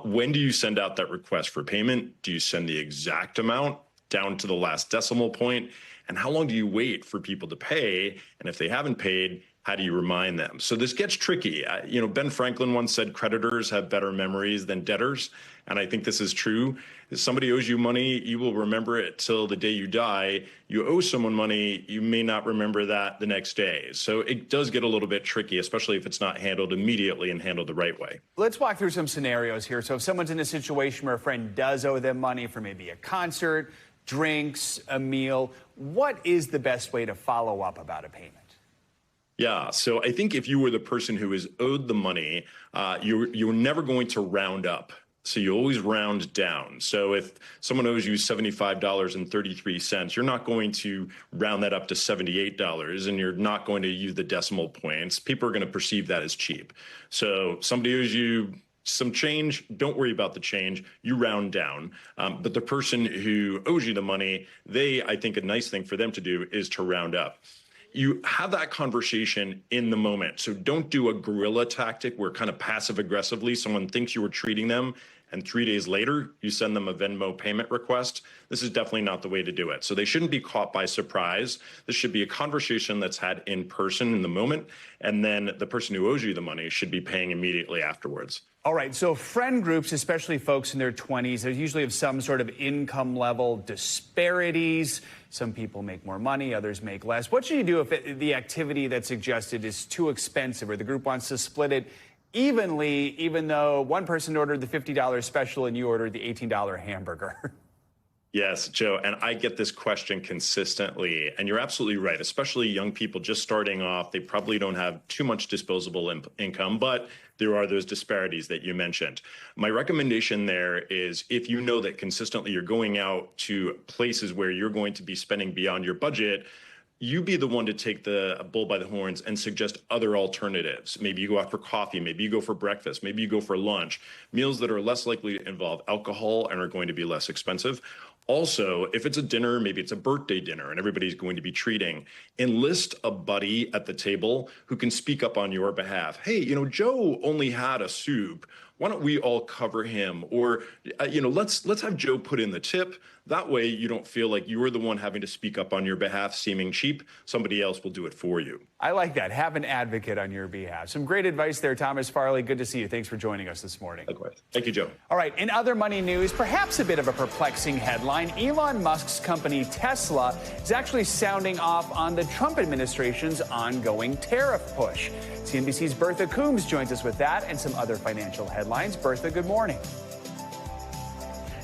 When do you send out that request for payment? Do you send the exact amount down to the last decimal point? And how long do you wait for people to pay? And if they haven't paid, how do you remind them? So this gets tricky. Ben Franklin once said creditors have better memories than debtors. And I think this is true. If somebody owes you money, you will remember it till the day you die. You owe someone money, you may not remember that the next day. So it does get a little bit tricky, especially if it's not handled immediately and handled the right way.
Let's walk through some scenarios here. So if someone's in a situation where a friend does owe them money for maybe a concert, drinks, a meal, what is the best way to follow up about a payment?
Yeah, so I think if you were the person who is owed the money, you're never going to round up. So you always round down. So if someone owes you $75.33, you're not going to round that up to $78, and you're not going to use the decimal points. People are going to perceive that as cheap. So somebody owes you some change, don't worry about the change, you round down. But the person who owes you the money, I think a nice thing for them to do is to round up. You have that conversation in the moment. So don't do a guerrilla tactic where kind of passive aggressively someone thinks you were treating them, and 3 days later you send them a Venmo payment request. This is definitely not the way to do it. So they shouldn't be caught by surprise. This should be a conversation that's had in person in the moment, and then the person who owes you the money should be paying immediately afterwards.
All right, so friend groups, especially folks in their 20s, they usually have some sort of income level disparities. Some people make more money, others make less. What should you do if the activity that's suggested is too expensive, or the group wants to split it evenly, even though one person ordered the $50 special and you ordered the $18 hamburger?
Yes, Joe, and I get this question consistently, and you're absolutely right, especially young people just starting off. They probably don't have too much disposable income, but there are those disparities that you mentioned. My recommendation there is, if you know that consistently you're going out to places where you're going to be spending beyond your budget, you be the one to take the bull by the horns and suggest other alternatives. Maybe you go out for coffee, maybe you go for breakfast, maybe you go for lunch, meals that are less likely to involve alcohol and are going to be less expensive. Also, if it's a dinner, maybe it's a birthday dinner and everybody's going to be treating, enlist a buddy at the table who can speak up on your behalf. Hey, Joe only had a soup. Why don't we all cover him? Or, let's have Joe put in the tip. That way you don't feel like you're the one having to speak up on your behalf, seeming cheap. Somebody else will do it for you.
I like that. Have an advocate on your behalf. Some great advice there, Thomas Farley. Good to see you. Thanks for joining us this morning.
Likewise. Thank you, Joe.
All right. In other money news, perhaps a bit of a perplexing headline. Elon Musk's company Tesla is actually sounding off on the Trump administration's ongoing tariff push. CNBC's Bertha Coombs joins us with that and some other financial headlines. Bertha, good morning.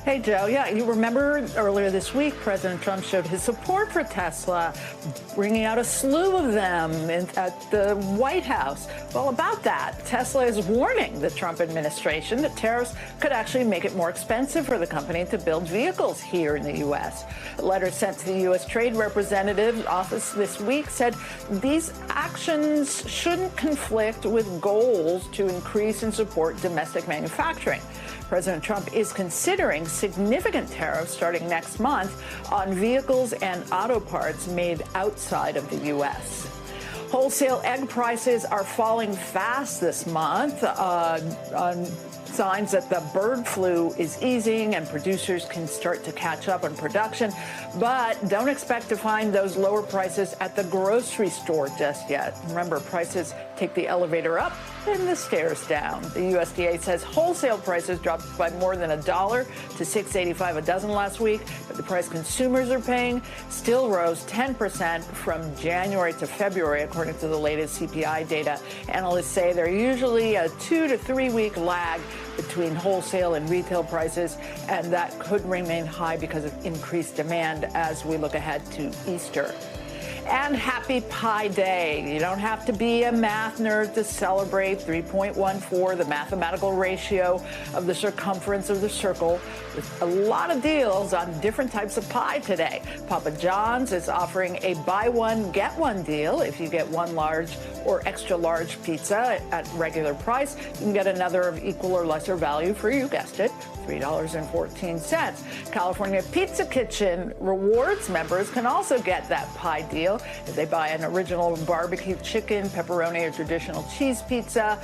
Hey, Joe. Yeah, you remember earlier this week, President Trump showed his support for Tesla, bringing out a slew of them at the White House. Well, about that, Tesla is warning the Trump administration that tariffs could actually make it more expensive for the company to build vehicles here in the U.S. A letter sent to the U.S. Trade Representative's office this week said these actions shouldn't conflict with goals to increase and support domestic manufacturing. President Trump is considering significant tariffs starting next month on vehicles and auto parts made outside of the U.S. Wholesale egg prices are falling fast this month on signs that the bird flu is easing and producers can start to catch up on production. But don't expect to find those lower prices at the grocery store just yet. Remember, prices take the elevator up and the stairs down. The USDA says wholesale prices dropped by more than $1 to $6.85 a dozen last week, but the price consumers are paying still rose 10% from January to February, according to the latest CPI data. Analysts say there's usually a 2 to 3 week lag between wholesale and retail prices, and that could remain high because of increased demand as we look ahead to Easter. And happy Pi Day. You don't have to be a math nerd to celebrate 3.14, the mathematical ratio of the circumference of the circle, with a lot of deals on different types of pie today. Papa John's is offering a buy one, get one deal. If you get one large or extra large pizza at regular price, you can get another of equal or lesser value for, you guessed it, $3.14. California Pizza Kitchen Rewards members can also get that pie deal if they buy an original barbecue chicken, pepperoni, or traditional cheese pizza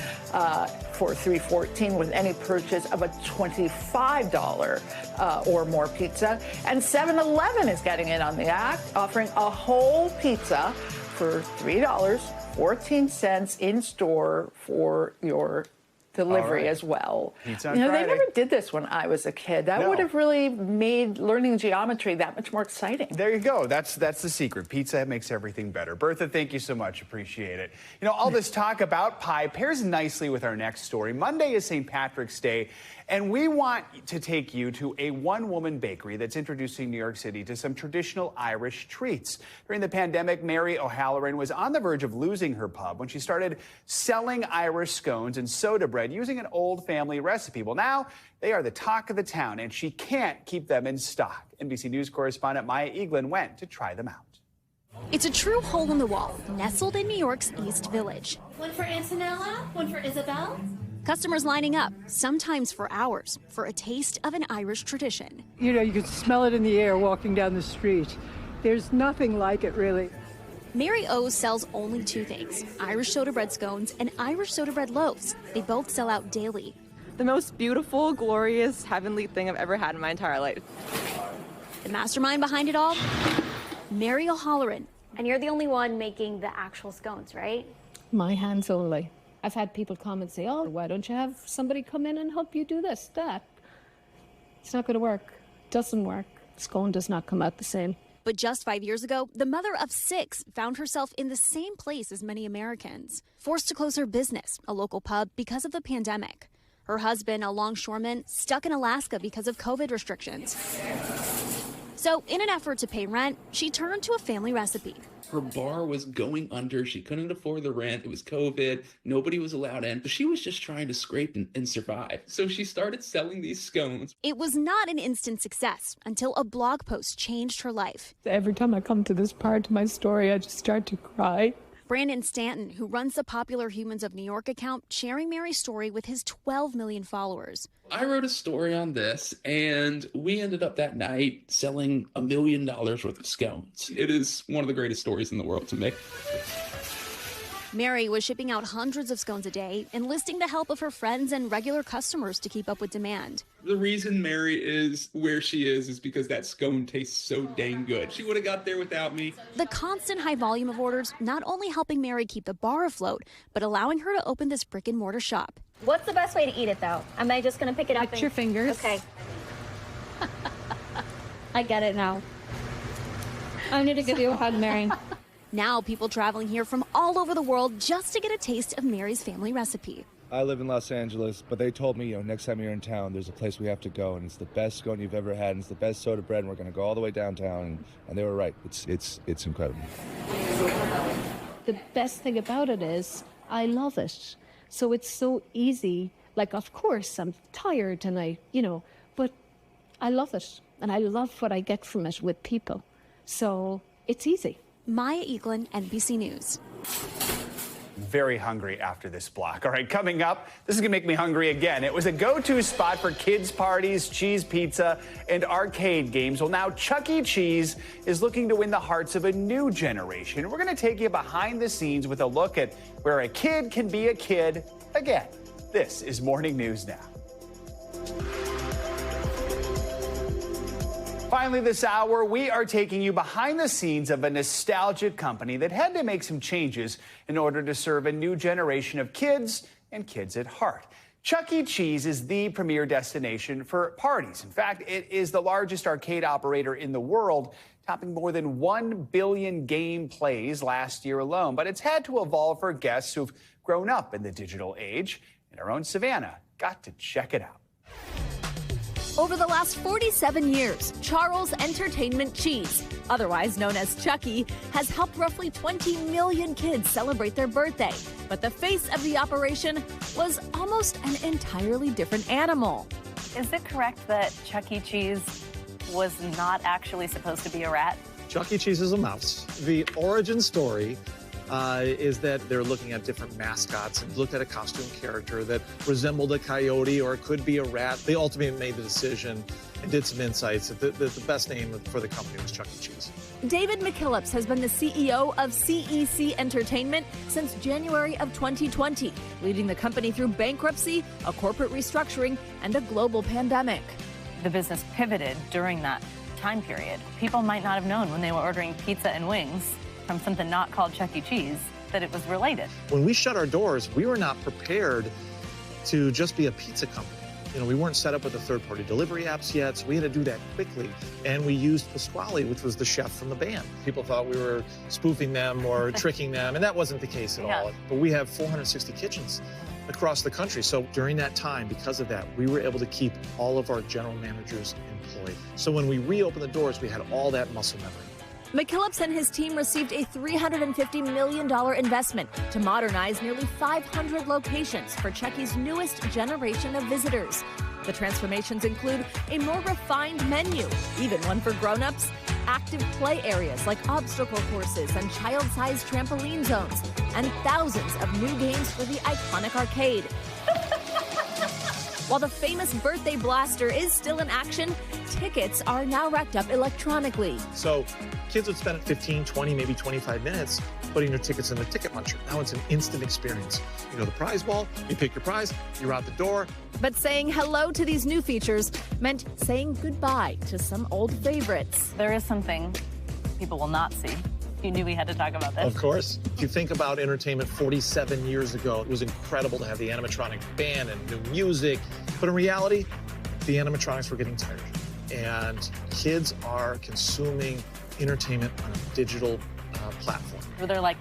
for $3.14 with any purchase of a $25 or more pizza. And 7-Eleven is getting in on the act, offering a whole pizza for $3.14 in store for your delivery as well.
Pizza on
They
Friday.
never did this when I was a kid. That would have really made learning geometry that much more exciting.
There you go. That's the secret. Pizza makes everything better. Bertha, thank you so much. Appreciate it. All this talk about pie pairs nicely with our next story. Monday is St. Patrick's Day, and we want to take you to a one-woman bakery that's introducing New York City to some traditional Irish treats. During the pandemic, Mary O'Halloran was on the verge of losing her pub when she started selling Irish scones and soda bread using an old family recipe. Well, now they are the talk of the town, and she can't keep them in stock. NBC News correspondent Maya Eaglin went to try them out.
It's a true hole in the wall, nestled in New York's East Village.
One for Antonella, one for Isabel.
Customers lining up, sometimes for hours, for a taste of an Irish tradition.
You could smell it in the air walking down the street. There's nothing like it, really.
Mary O sells only two things, Irish soda bread scones and Irish soda bread loaves. They both sell out daily.
The most beautiful, glorious, heavenly thing I've ever had in my entire life.
The mastermind behind it all, Mary O'Halloran.
And you're the only one making the actual scones, right?
My hands only. I've had people come and say, oh, why don't you have somebody come in and help you do this, that? It's not going to work. Doesn't work. Scone does not come out the same.
But just 5 years ago, the mother of 6 found herself in the same place as many Americans, forced to close her business, a local pub, because of the pandemic. Her husband, a longshoreman, stuck in Alaska because of COVID restrictions. So in an effort to pay rent, she turned to a family recipe.
Her bar was going under. She couldn't afford the rent. It was COVID. Nobody was allowed in. She was just trying to scrape and survive. So she started selling these scones.
It was not an instant success until a blog post changed her life.
Every time I come to this part of my story, I just start to cry.
Brandon Stanton, who runs the Popular Humans of New York account, sharing Mary's story with his 12 million followers.
I wrote a story on this, and we ended up that night selling $1 million worth of scones. It is one of the greatest stories in the world to me.
Mary was shipping out hundreds of scones a day, enlisting the help of her friends and regular customers to keep up with demand.
The reason Mary is where she is because that scone tastes so dang good. She would have got there without me.
The constant high volume of orders not only helping Mary keep the bar afloat, but allowing her to open this brick and mortar shop.
What's the best way to eat it, though? Am I just going to pick it up?
With your fingers.
Okay. I get it now. I need to give you a hug, Mary.
Now people traveling here from all over the world just to get a taste of Mary's family recipe.
I live in Los Angeles, but they told me, next time you're in town, there's a place we have to go, and it's the best scone you've ever had, and it's the best soda bread, and we're going to go all the way downtown, and they were right. It's incredible.
The best thing about it is I love it. So it's so easy. Like, of course, I'm tired and but I love it. And I love what I get from it with people. So it's easy.
Maya Eaglin, NBC News.
Very hungry after this block. All right, coming up, this is gonna make me hungry again. It was a go-to spot for kids' parties, cheese pizza, and arcade games. Well, now Chuck E. Cheese is looking to win the hearts of a new generation. We're gonna take you behind the scenes with a look at where a kid can be a kid again. This is Morning News Now. Finally this hour, we are taking you behind the scenes of a nostalgic company that had to make some changes in order to serve a new generation of kids and kids at heart. Chuck E. Cheese is the premier destination for parties. In fact, it is the largest arcade operator in the world, topping more than 1 billion game plays last year alone. But it's had to evolve for guests who've grown up in the digital age. And our own Savannah got to check it out.
Over the last 47 years, Charles Entertainment Cheese, otherwise known as Chucky, has helped roughly 20 million kids celebrate their birthday. But the face of the operation was almost an entirely different animal.
Is it correct that Chuck E. Cheese was not actually supposed to be a rat?
Chuck E. Cheese is a mouse. The origin story is that they're looking at different mascots and looked at a costume character that resembled a coyote or it could be a rat. They ultimately made the decision and did some insights that the best name for the company was Chuck E. Cheese.
David McKillips has been the CEO of CEC Entertainment since January of 2020, leading the company through bankruptcy, a corporate restructuring, and a global pandemic.
The business pivoted during that time period. People might not have known when they were ordering pizza and wings from something not called Chuck E. Cheese that it was related.
When we shut our doors, we were not prepared to just be a pizza company. We weren't set up with the third-party delivery apps yet, so we had to do that quickly. And we used Pasquale, which was the chef from the band. People thought we were spoofing them or tricking them, and that wasn't the case at all. But we have 460 kitchens across the country. So during that time, because of that, we were able to keep all of our general managers employed. So when we reopened the doors, we had all that muscle memory.
McKillips and his team received a $350 million investment to modernize nearly 500 locations for Chuck E.'s newest generation of visitors. The transformations include a more refined menu, even one for grown-ups, active play areas like obstacle courses and child-sized trampoline zones, and thousands of new games for the iconic arcade. While the famous birthday blaster is still in action, tickets are now racked up electronically.
So kids would spend 15, 20, maybe 25 minutes putting their tickets in the ticket muncher. Now it's an instant experience. The prize ball, you pick your prize, you're out the door.
But saying hello to these new features meant saying goodbye to some old favorites.
There is something people will not see. You knew we had to talk about this.
Of course. If you think about entertainment 47 years ago, it was incredible to have the animatronic band and new music. But in reality, the animatronics were getting tired. And kids are consuming entertainment on a digital platform.
Were there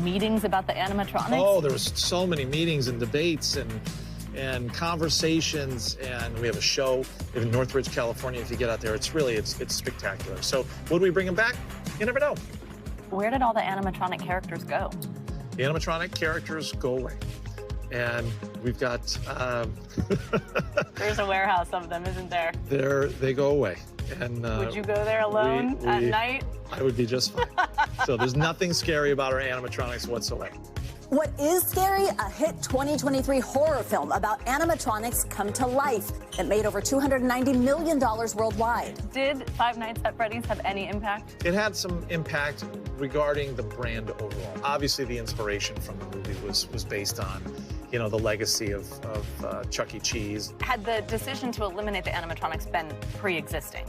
meetings about the animatronics?
Oh, there was so many meetings and debates and and conversations, and we have a show in Northridge, California. If you get out there, it's spectacular. So would we bring them back? You never know.
Where did all the animatronic characters go?
The animatronic characters go away. And we've got...
There's a warehouse of them, isn't there?
They go away. And
would you go there alone at night?
I would be just fine. So there's nothing scary about our animatronics whatsoever.
What is scary? A hit 2023 horror film about animatronics come to life. It made over $290 million worldwide.
Did Five Nights at Freddy's have any impact?
It had some impact regarding the brand overall. Obviously, the inspiration from the movie was based on, you know, the legacy of Chuck E. Cheese.
Had the decision to eliminate the animatronics been pre-existing?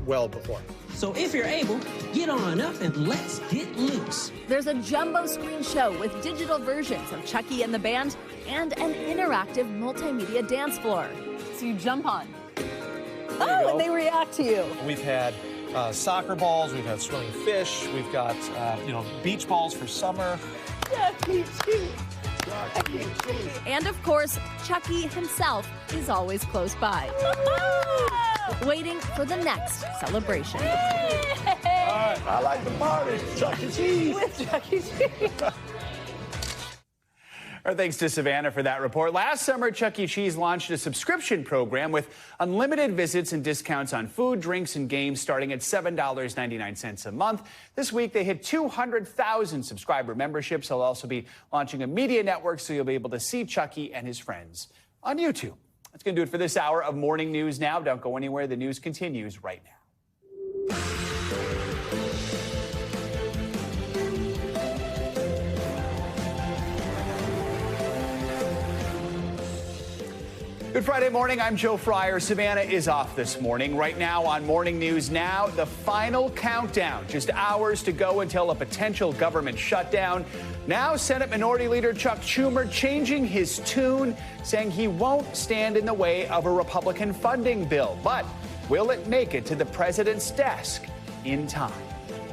Well before.
So if you're able, get on up and let's get loose.
There's a jumbo screen show with digital versions of Chucky and the Band and an interactive multimedia dance floor.
So you jump on.
Oh, and they react to you.
We've had soccer balls, we've had swimming fish, we've got, beach balls for summer.
Chucky Cheese. And of course, Chucky himself is always close by, waiting for the next celebration.
I like the party. Chuck E. Cheese.
With Chuck E. Cheese.
Our thanks to Savannah for that report. Last summer, Chuck E. Cheese launched a subscription program with unlimited visits and discounts on food, drinks, and games starting at $7.99 a month. This week, they hit 200,000 subscriber memberships. They'll also be launching a media network, so you'll be able to see Chucky and his friends on YouTube. That's going to do it for this hour of Morning News Now. Don't go anywhere. The news continues right now. Good Friday morning. I'm Joe Fryer. Savannah is off this morning. Right now on Morning News Now, the final countdown. Just hours to go until a potential government shutdown. Now, Senate Minority Leader Chuck Schumer changing his tune, saying he won't stand in the way of a Republican funding bill. But will it make it to the president's desk in time?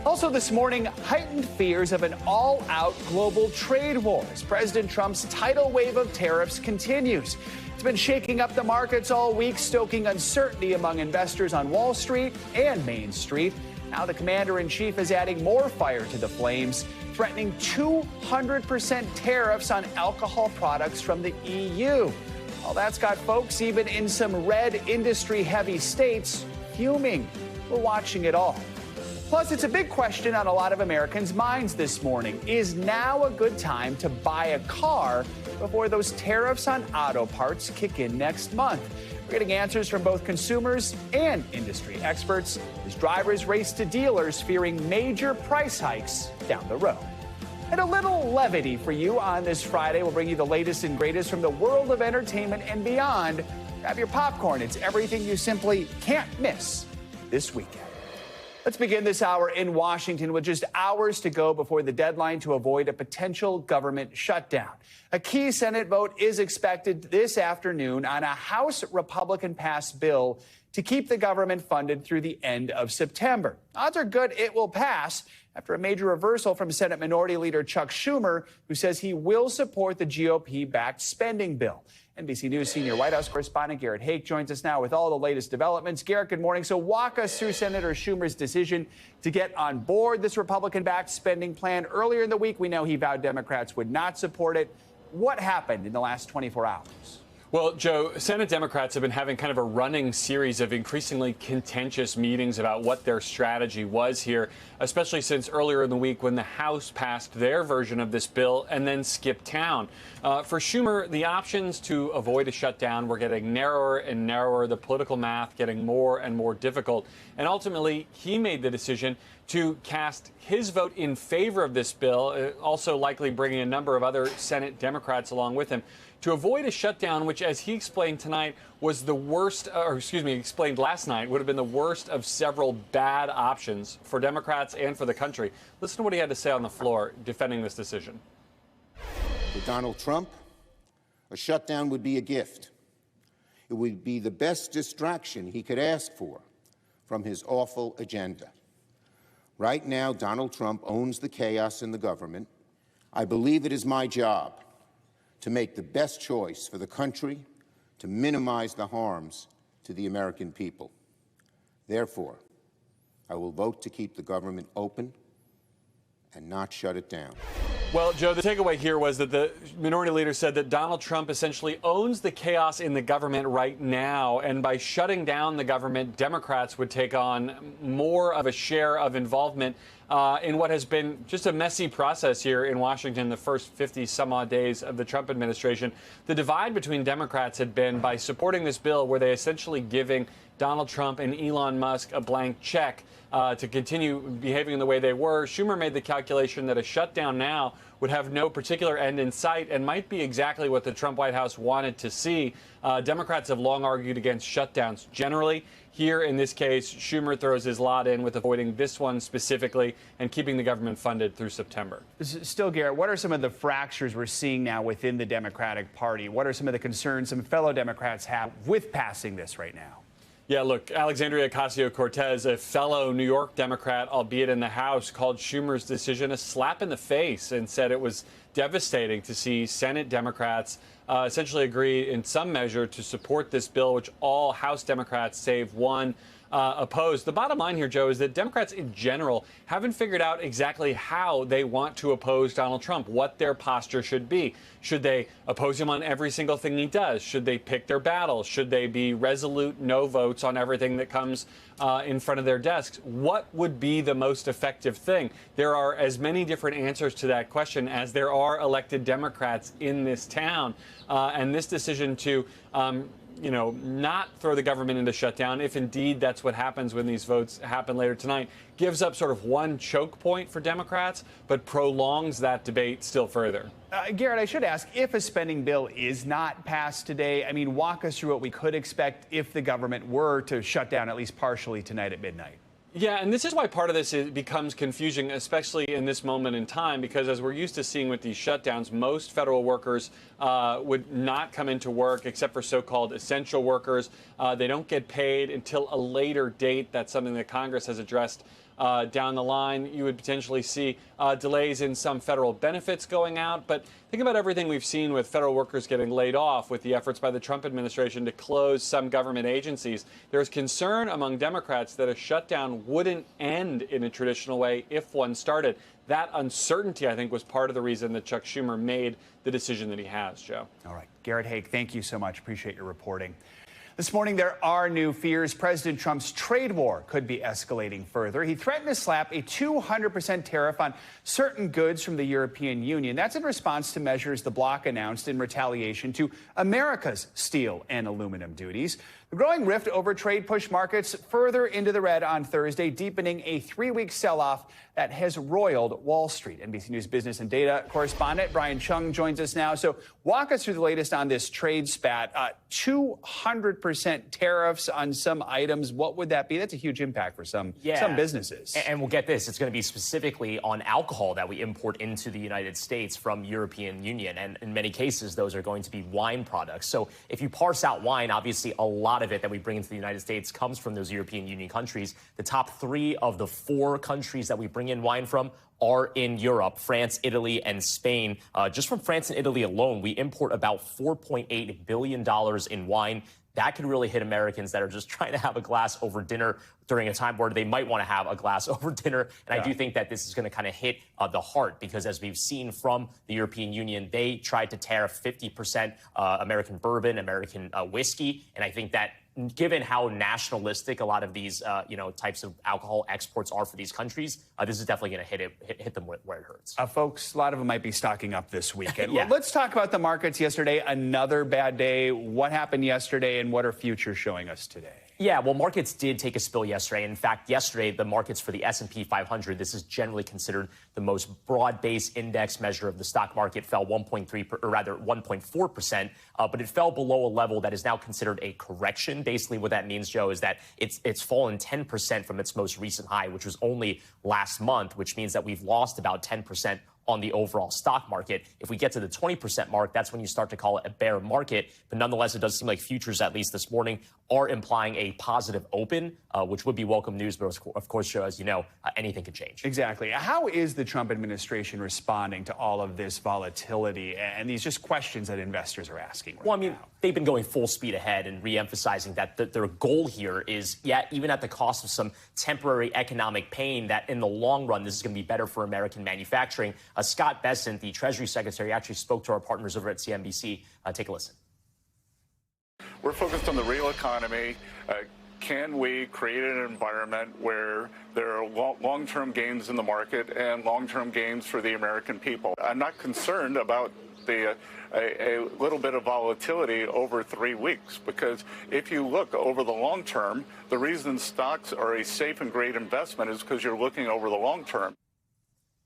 Also this morning, heightened fears of an all-out global trade war as President Trump's tidal wave of tariffs continues. It's been shaking up the markets all week, stoking uncertainty among investors on Wall Street and Main Street. Now the commander-in-chief is adding more fire to the flames, threatening 200% tariffs on alcohol products from the EU. Well, that's got folks, even in some red industry-heavy states, fuming. We're watching it all. Plus, it's a big question on a lot of Americans' minds this morning. Is now a good time to buy a car before those tariffs on auto parts kick in next month? We're getting answers from both consumers and industry experts as drivers race to dealers fearing major price hikes down the road. And a little levity for you on this Friday. We'll bring you the latest and greatest from the world of entertainment and beyond. Grab your popcorn. It's everything you simply can't miss this weekend. Let's begin this hour in Washington with just hours to go before the deadline to avoid a potential government shutdown. A key Senate vote is expected this afternoon on a House Republican-passed bill to keep the government funded through the end of September. Odds are good it will pass after a major reversal from Senate Minority Leader Chuck Schumer, who says he will support the GOP-backed spending bill. NBC News senior White House correspondent Garrett Haake joins us now with all the latest developments. Garrett, good morning. So walk us through Senator Schumer's decision to get on board this Republican-backed spending plan. Earlier in the week, we know he vowed Democrats would not support it. What happened in the last 24 hours?
Well, Joe, Senate Democrats have been having kind of a running series of increasingly contentious meetings about what their strategy was here, especially since earlier in the week when the House passed their version of this bill and then skipped town. For Schumer, the options to avoid a shutdown were getting narrower and narrower, the political math getting more and more difficult. And ultimately, he made the decision to cast his vote in favor of this bill, also likely bringing a number of other Senate Democrats along with him, to avoid a shutdown, which, as he explained tonight, was the worst, explained last night, would have been the worst of several bad options for Democrats and for the country. Listen to what he had to say on the floor defending this decision.
For Donald Trump, a shutdown would be a gift. It would be the best distraction he could ask for from his awful agenda. Right now, Donald Trump owns the chaos in the government. I believe it is my job to make the best choice for the country, to minimize the harms to the American people. Therefore, I will vote to keep the government open and not shut it down.
Well, Joe, the takeaway here was that the minority leader said that Donald Trump essentially owns the chaos in the government right now. And by shutting down the government, Democrats would take on more of a share of involvement in what has been just a messy process here in Washington the first 50 some odd days of the Trump administration. The divide between Democrats had been by supporting this bill where they essentially giving Donald Trump and Elon Musk a blank check to continue behaving in the way they were. Schumer made the calculation that a shutdown now would have no particular end in sight and might be exactly what the Trump White House wanted to see. Democrats have long argued against shutdowns generally. Here, in this case, Schumer throws his lot in with avoiding this one specifically and keeping the government funded through September.
Still, Garrett, what are some of the fractures we're seeing now within the Democratic Party? What are some of the concerns some fellow Democrats have with passing this right now?
Yeah, look, Alexandria Ocasio-Cortez, a fellow New York Democrat, albeit in the House, called Schumer's decision a slap in the face and said it was devastating to see Senate Democrats essentially agree in some measure to support this bill, which all House Democrats, save one, opposed. The bottom line here, Joe, is that Democrats in general haven't figured out exactly how they want to oppose Donald Trump, what their posture should be. Should they oppose him on every single thing he does? Should they pick their battles? Should they be resolute no votes on everything that comes in front of their desks? What would be the most effective thing? There are as many different answers to that question as there are elected Democrats in this town. And this decision to not throw the government into shutdown, if indeed that's what happens when these votes happen later tonight, gives up sort of one choke point for Democrats, but prolongs that debate still further.
Garrett, I should ask, if a spending bill is not passed today, I mean, walk us through what we could expect if the government were to shut down at least partially tonight at midnight.
Yeah, and this is why part of this becomes confusing, especially in this moment in time, because as we're used to seeing with these shutdowns, most federal workers would not come into work except for so-called essential workers. They don't get paid until a later date. That's something that Congress has addressed down the line. You would potentially see delays in some federal benefits going out. But think about everything we've seen with federal workers getting laid off, with the efforts by the Trump administration to close some government agencies. There's concern among Democrats that a shutdown wouldn't end in a traditional way if one started. That uncertainty, I think, was part of the reason that Chuck Schumer made the decision that he has, Joe.
All right. Garrett Haake, thank you so much. Appreciate your reporting. This morning, there are new fears President Trump's trade war could be escalating further. He threatened to slap a 200% tariff on certain goods from the European Union. That's in response to measures the bloc announced in retaliation to America's steel and aluminum duties. The growing rift over trade pushed markets further into the red on Thursday, deepening a three-week sell-off that has roiled Wall Street. NBC News business and data correspondent Brian Chung joins us now. So walk us through the latest on this trade spat. 200% tariffs on some items. What would that be? That's a huge impact for some businesses.
And we'll get this. It's going to be specifically on alcohol that we import into the United States from European Union. And in many cases, those are going to be wine products. So if you parse out wine, obviously a lot of it that we bring into the United States comes from those European Union countries. The top 3 of the 4 countries that we bring in wine from are in Europe: France, Italy, and Spain. Just from France and Italy alone, we import about $4.8 billion in wine. That could really hit Americans that are just trying to have a glass over dinner during a time where they might want to have a glass over dinner. And I do think that this is going to kind of hit the heart, because as we've seen from the European Union, they tried to tariff 50% American bourbon, American whiskey. And I think that given how nationalistic a lot of these, types of alcohol exports are for these countries, this is definitely going to hit them where it hurts.
Folks, a lot of them might be stocking up this weekend. Well, let's talk about the markets yesterday. Another bad day. What happened yesterday, and what are futures showing us today?
Yeah, well, markets did take a spill yesterday. In fact, yesterday, the markets for the S&P 500, this is generally considered the most broad-based index measure of the stock market, fell 1.4%, but it fell below a level that is now considered a correction. Basically, what that means, Joe, is that it's fallen 10% from its most recent high, which was only last month, which means that we've lost about 10% on the overall stock market. If we get to the 20% mark, that's when you start to call it a bear market. But nonetheless, it does seem like futures, at least this morning, are implying a positive open, which would be welcome news. But of course, Joe, as you know, anything can change.
Exactly. How is the Trump administration responding to all of this volatility and these just questions that investors are asking right
Well, I mean,
now?
They've been going full speed ahead and re-emphasizing that their goal here is, even at the cost of some temporary economic pain, that in the long run, this is going to be better for American manufacturing. Scott Bessent, the Treasury Secretary, actually spoke to our partners over at CNBC. Take a listen.
We're focused on the real economy. Can we create an environment where there are long-term gains in the market and long-term gains for the American people? I'm not concerned about a little bit of volatility over 3 weeks, because if you look over the long term, the reason stocks are a safe and great investment is because you're looking over the long term.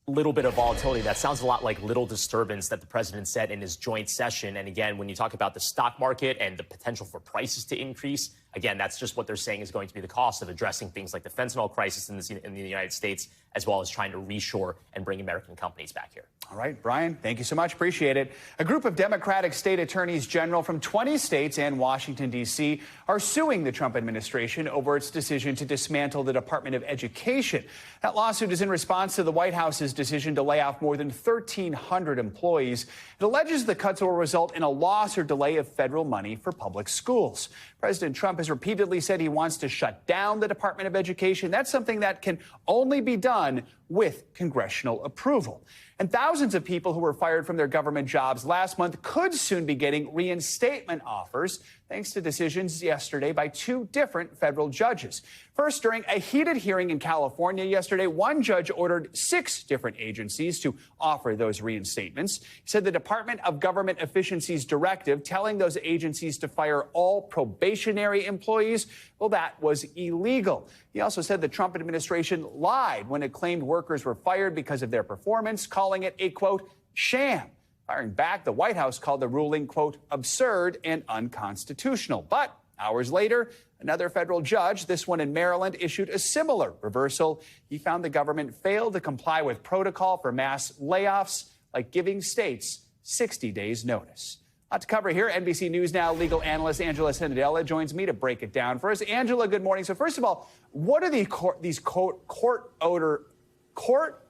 Little bit of volatility. That sounds a lot like little disturbance that the president said in his joint session. And again, when you talk about the stock market and the potential for prices to increase, again, that's just what they're saying is going to be the cost of addressing things like the fentanyl crisis in the United States, as well as trying to reshore and bring American companies back here.
All right, Brian, thank you so much. Appreciate it. A group of Democratic state attorneys general from 20 states and Washington, D.C. are suing the Trump administration over its decision to dismantle the Department of Education. That lawsuit is in response to the White House's decision to lay off more than 1,300 employees. It alleges the cuts will result in a loss or delay of federal money for public schools. President Trump has repeatedly said he wants to shut down the Department of Education. That's something that can only be done with congressional approval. And thousands of people who were fired from their government jobs last month could soon be getting reinstatement offers, thanks to decisions yesterday by 2 different federal judges. First, during a heated hearing in California yesterday, one judge ordered 6 different agencies to offer those reinstatements. He said the Department of Government Efficiency's directive telling those agencies to fire all probationary employees, well, that was illegal. He also said the Trump administration lied when it claimed workers were fired because of their performance, calling it a, quote, sham. Firing back, the White House called the ruling, quote, absurd and unconstitutional. But hours later, another federal judge, this one in Maryland, issued a similar reversal. He found the government failed to comply with protocol for mass layoffs, like giving states 60 days notice. A lot to cover here. NBC News Now legal analyst Angela Cindadella joins me to break it down for us. Angela, good morning. So first of all, what are these court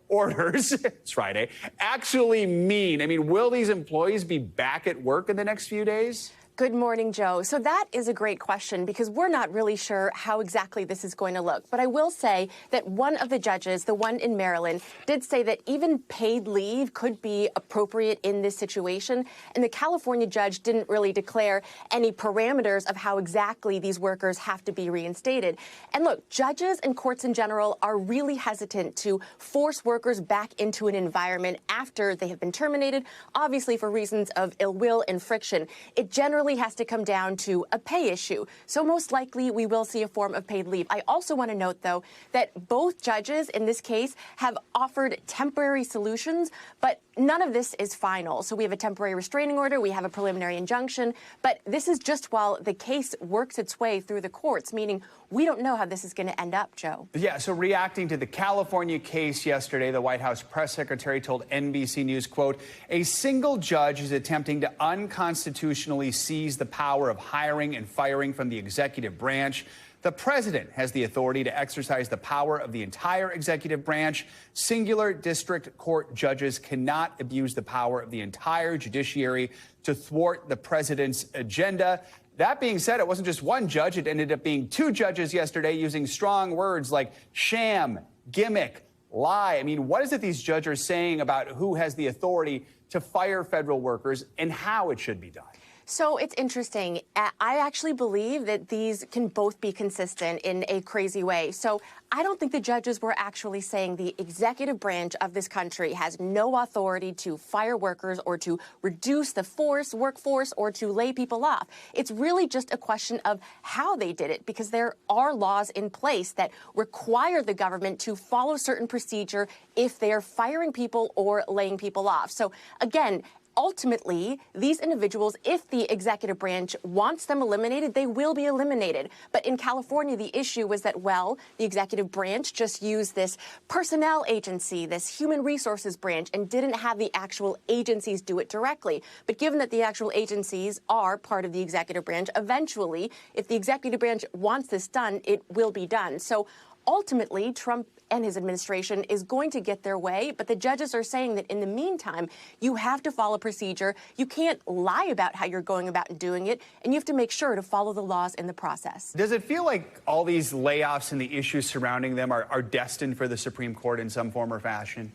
orders, it's Friday, actually mean? I mean, will these employees be back at work in the next few days?
Good morning, Joe. So that is a great question because we're not really sure how exactly this is going to look. But I will say that one of the judges, the one in Maryland, did say that even paid leave could be appropriate in this situation. And the California judge didn't really declare any parameters of how exactly these workers have to be reinstated. And look, judges and courts in general are really hesitant to force workers back into an environment after they have been terminated, obviously for reasons of ill will and friction. It generally has to come down to a pay issue. So most likely we will see a form of paid leave. I also want to note, though, that both judges in this case have offered temporary solutions, but none of this is final. So we have a temporary restraining order, we have a preliminary injunction, but this is just while the case works its way through the courts, meaning we don't know how this is going to end up, Joe.
Yeah, so reacting to the California case yesterday, the White House press secretary told NBC News, quote, a single judge is attempting to unconstitutionally seize the power of hiring and firing from the executive branch. The president has the authority to exercise the power of the entire executive branch. Singular district court judges cannot abuse the power of the entire judiciary to thwart the president's agenda. That being said, it wasn't just one judge. It ended up being 2 judges yesterday using strong words like sham, gimmick, lie. I mean, what is it these judges are saying about who has the authority to fire federal workers and how it should be done?
So it's interesting. I actually believe that these can both be consistent in a crazy way. So I don't think the judges were actually saying the executive branch of this country has no authority to fire workers or to reduce the workforce or to lay people off. It's really just a question of how they did it, because there are laws in place that require the government to follow certain procedure if they are firing people or laying people off. So again, ultimately, these individuals, if the executive branch wants them eliminated, they will be eliminated. But in California, the issue was that, well, the executive branch just used this personnel agency, this human resources branch, and didn't have the actual agencies do it directly. But given that the actual agencies are part of the executive branch, eventually, if the executive branch wants this done, it will be done. So ultimately, Trump and his administration is going to get their way, but the judges are saying that in the meantime, you have to follow procedure. You can't lie about how you're going about doing it, and you have to make sure to follow the laws in the process.
Does it feel like all these layoffs and the issues surrounding them are destined for the Supreme Court in some form or fashion?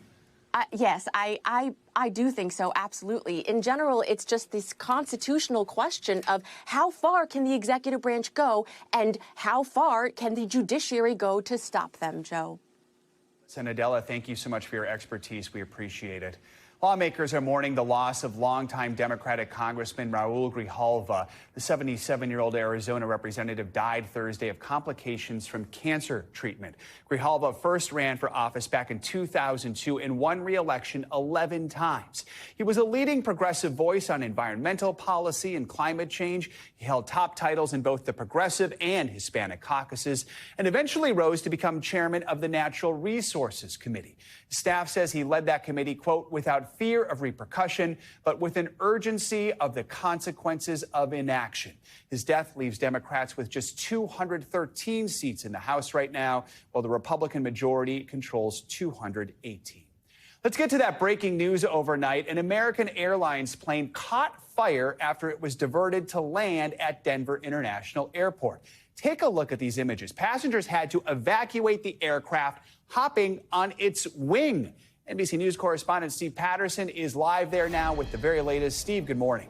Yes, I do think so, absolutely. In general, it's just this constitutional question of how far can the executive branch go and how far can the judiciary go to stop them, Joe?
Adela, thank you so much for your expertise. We appreciate it. Lawmakers are mourning the loss of longtime Democratic Congressman Raul Grijalva. The 77-year-old Arizona representative died Thursday of complications from cancer treatment. Grijalva first ran for office back in 2002 and won re-election 11 times. He was a leading progressive voice on environmental policy and climate change. He held top titles in both the progressive and Hispanic caucuses and eventually rose to become chairman of the Natural Resources Committee. Staff says he led that committee, quote, without fear of repercussion, but with an urgency of the consequences of inaction. His death leaves Democrats with just 213 seats in the House right now, while the Republican majority controls 218. Let's get to that breaking news overnight. An American Airlines plane caught fire after it was diverted to land at Denver International Airport. Take a look at these images. Passengers had to evacuate the aircraft hopping on its wing. NBC News correspondent Steve Patterson is live there now with the very latest. Steve, good morning.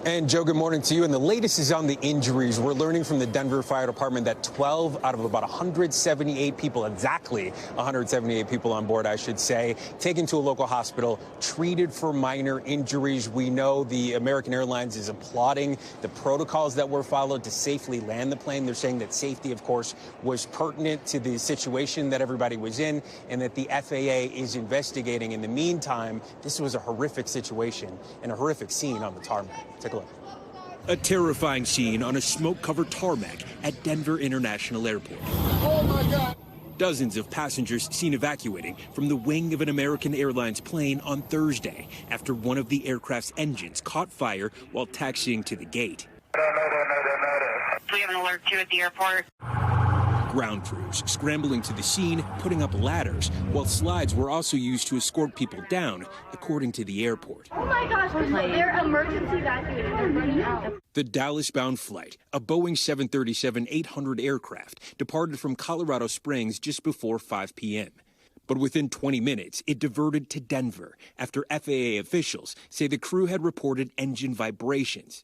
And Joe, good morning to you. And the latest is on the injuries. We're learning from the Denver Fire Department that 12 out of about 178 people, exactly 178 people on board, I should say, taken to a local hospital, treated for minor injuries. We know the American Airlines is applauding the protocols that were followed to safely land the plane. They're saying that safety, of course, was pertinent to the situation that everybody was in and that the FAA is investigating. In the meantime, this was a horrific situation and a horrific scene on the tarmac. Take a look.
A terrifying scene on a smoke-covered tarmac at Denver International Airport.
Oh my God!
Dozens of passengers seen evacuating from the wing of an American Airlines plane on Thursday after one of the aircraft's engines caught fire while taxiing to the gate.
We have an alert too at the airport.
Ground crews scrambling to the scene, putting up ladders, while slides were also used to escort people down, according to the airport.
Oh my gosh, they're emergency evacuating. They're running out.
The Dallas-bound flight, a Boeing 737-800 aircraft, departed from Colorado Springs just before 5 p.m. But within 20 minutes, it diverted to Denver after FAA officials say the crew had reported engine vibrations.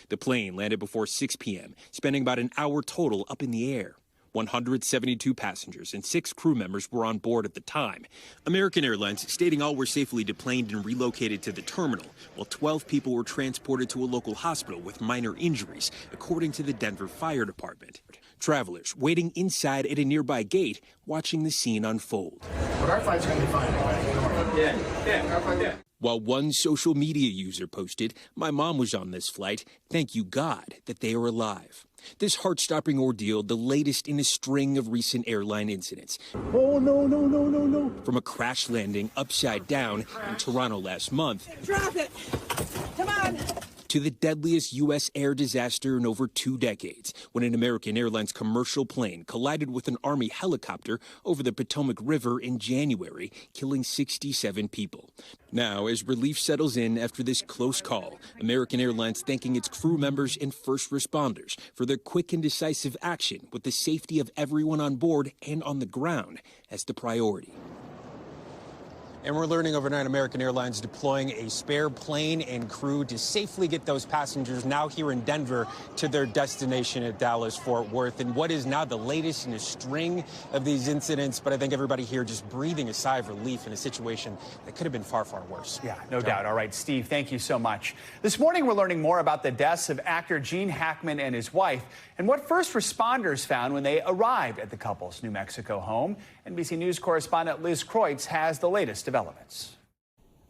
The plane landed before 6 p.m., spending about an hour total up in the air. 172 passengers and 6 crew members were on board at the time. American Airlines stating all were safely deplaned and relocated to the terminal, while 12 people were transported to a local hospital with minor injuries, according to the Denver Fire Department. Travelers waiting inside at a nearby gate, watching the scene unfold.
But our flight's going to be fine. Yeah.
While one social media user posted, "My mom was on this flight. Thank you, God, that they are alive." This heart-stopping ordeal, the latest in a string of recent airline incidents.
Oh, no.
From a crash landing upside down in Toronto last month.
Drop it. Come on.
To the deadliest U.S. air disaster in over 2 decades, when an American Airlines commercial plane collided with an Army helicopter over the Potomac River in January, killing 67 people. Now, as relief settles in after this close call, American Airlines thanking its crew members and first responders for their quick and decisive action with the safety of everyone on board and on the ground as the priority.
And we're learning overnight American Airlines deploying a spare plane and crew to safely get those passengers now here in Denver to their destination at Dallas-Fort Worth. And what is now the latest in a string of these incidents. But I think everybody here just breathing a sigh of relief in a situation that could have been far, far worse.
Yeah, no doubt. All right, Steve, thank you so much. This morning, we're learning more about the deaths of actor Gene Hackman and his wife and what first responders found when they arrived at the couple's New Mexico home. NBC News correspondent Liz Kreutz has the latest developments.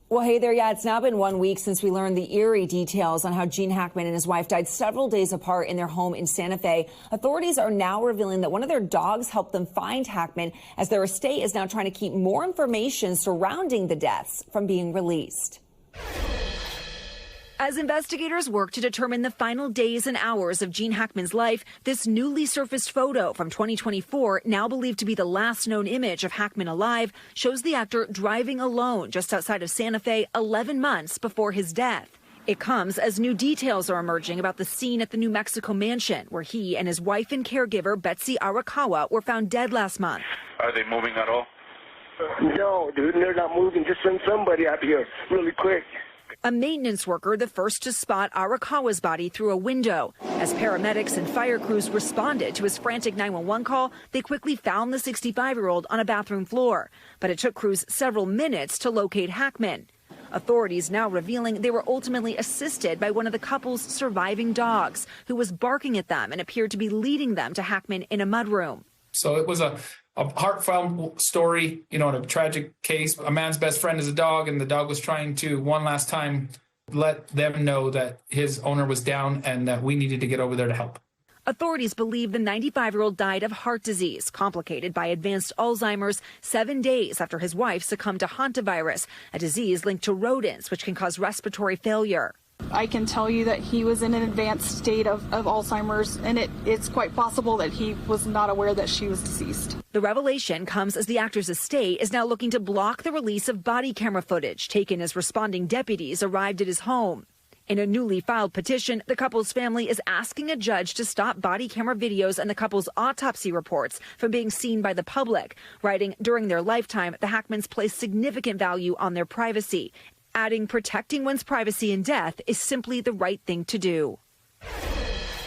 Well, hey there. Yeah, it's now been 1 week since we learned the eerie details on how Gene Hackman and his wife died several days apart in their home in Santa Fe. Authorities are now revealing that one of their dogs helped them find Hackman, as their estate is now trying to keep more information surrounding the deaths from being released. As investigators work to determine the final days and hours of Gene Hackman's life, this newly surfaced photo from 2024, now believed to be the last known image of Hackman alive, shows the actor driving alone just outside of Santa Fe 11 months before his death. It comes as new details are emerging about the scene at the New Mexico mansion, where he and his wife and caregiver, Betsy Arakawa, were found dead last month.
Are they moving at all?
No, dude, they're not moving. Just send somebody out here really quick.
A maintenance worker, the first to spot Arakawa's body through a window. As paramedics and fire crews responded to his frantic 911 call, they quickly found the 65-year-old on a bathroom floor. But it took crews several minutes to locate Hackman. Authorities now revealing they were ultimately assisted by one of the couple's surviving dogs, who was barking at them and appeared to be leading them to Hackman in a mudroom.
So it was a heartfelt story, in a tragic case. A man's best friend is a dog, and the dog was trying to, one last time, let them know that his owner was down and that we needed to get over there to help.
Authorities believe the 95-year-old died of heart disease, complicated by advanced Alzheimer's, 7 days after his wife succumbed to hantavirus, a disease linked to rodents, which can cause respiratory failure.
I can tell you that he was in an advanced state of Alzheimer's, and it's quite possible that he was not aware that she was deceased.
The revelation comes as the actor's estate is now looking to block the release of body camera footage taken as responding deputies arrived at his home. In a newly filed petition, the couple's family is asking a judge to stop body camera videos and the couple's autopsy reports from being seen by the public, writing during their lifetime the Hackmans placed significant value on their privacy, adding protecting one's privacy in death is simply the right thing to do.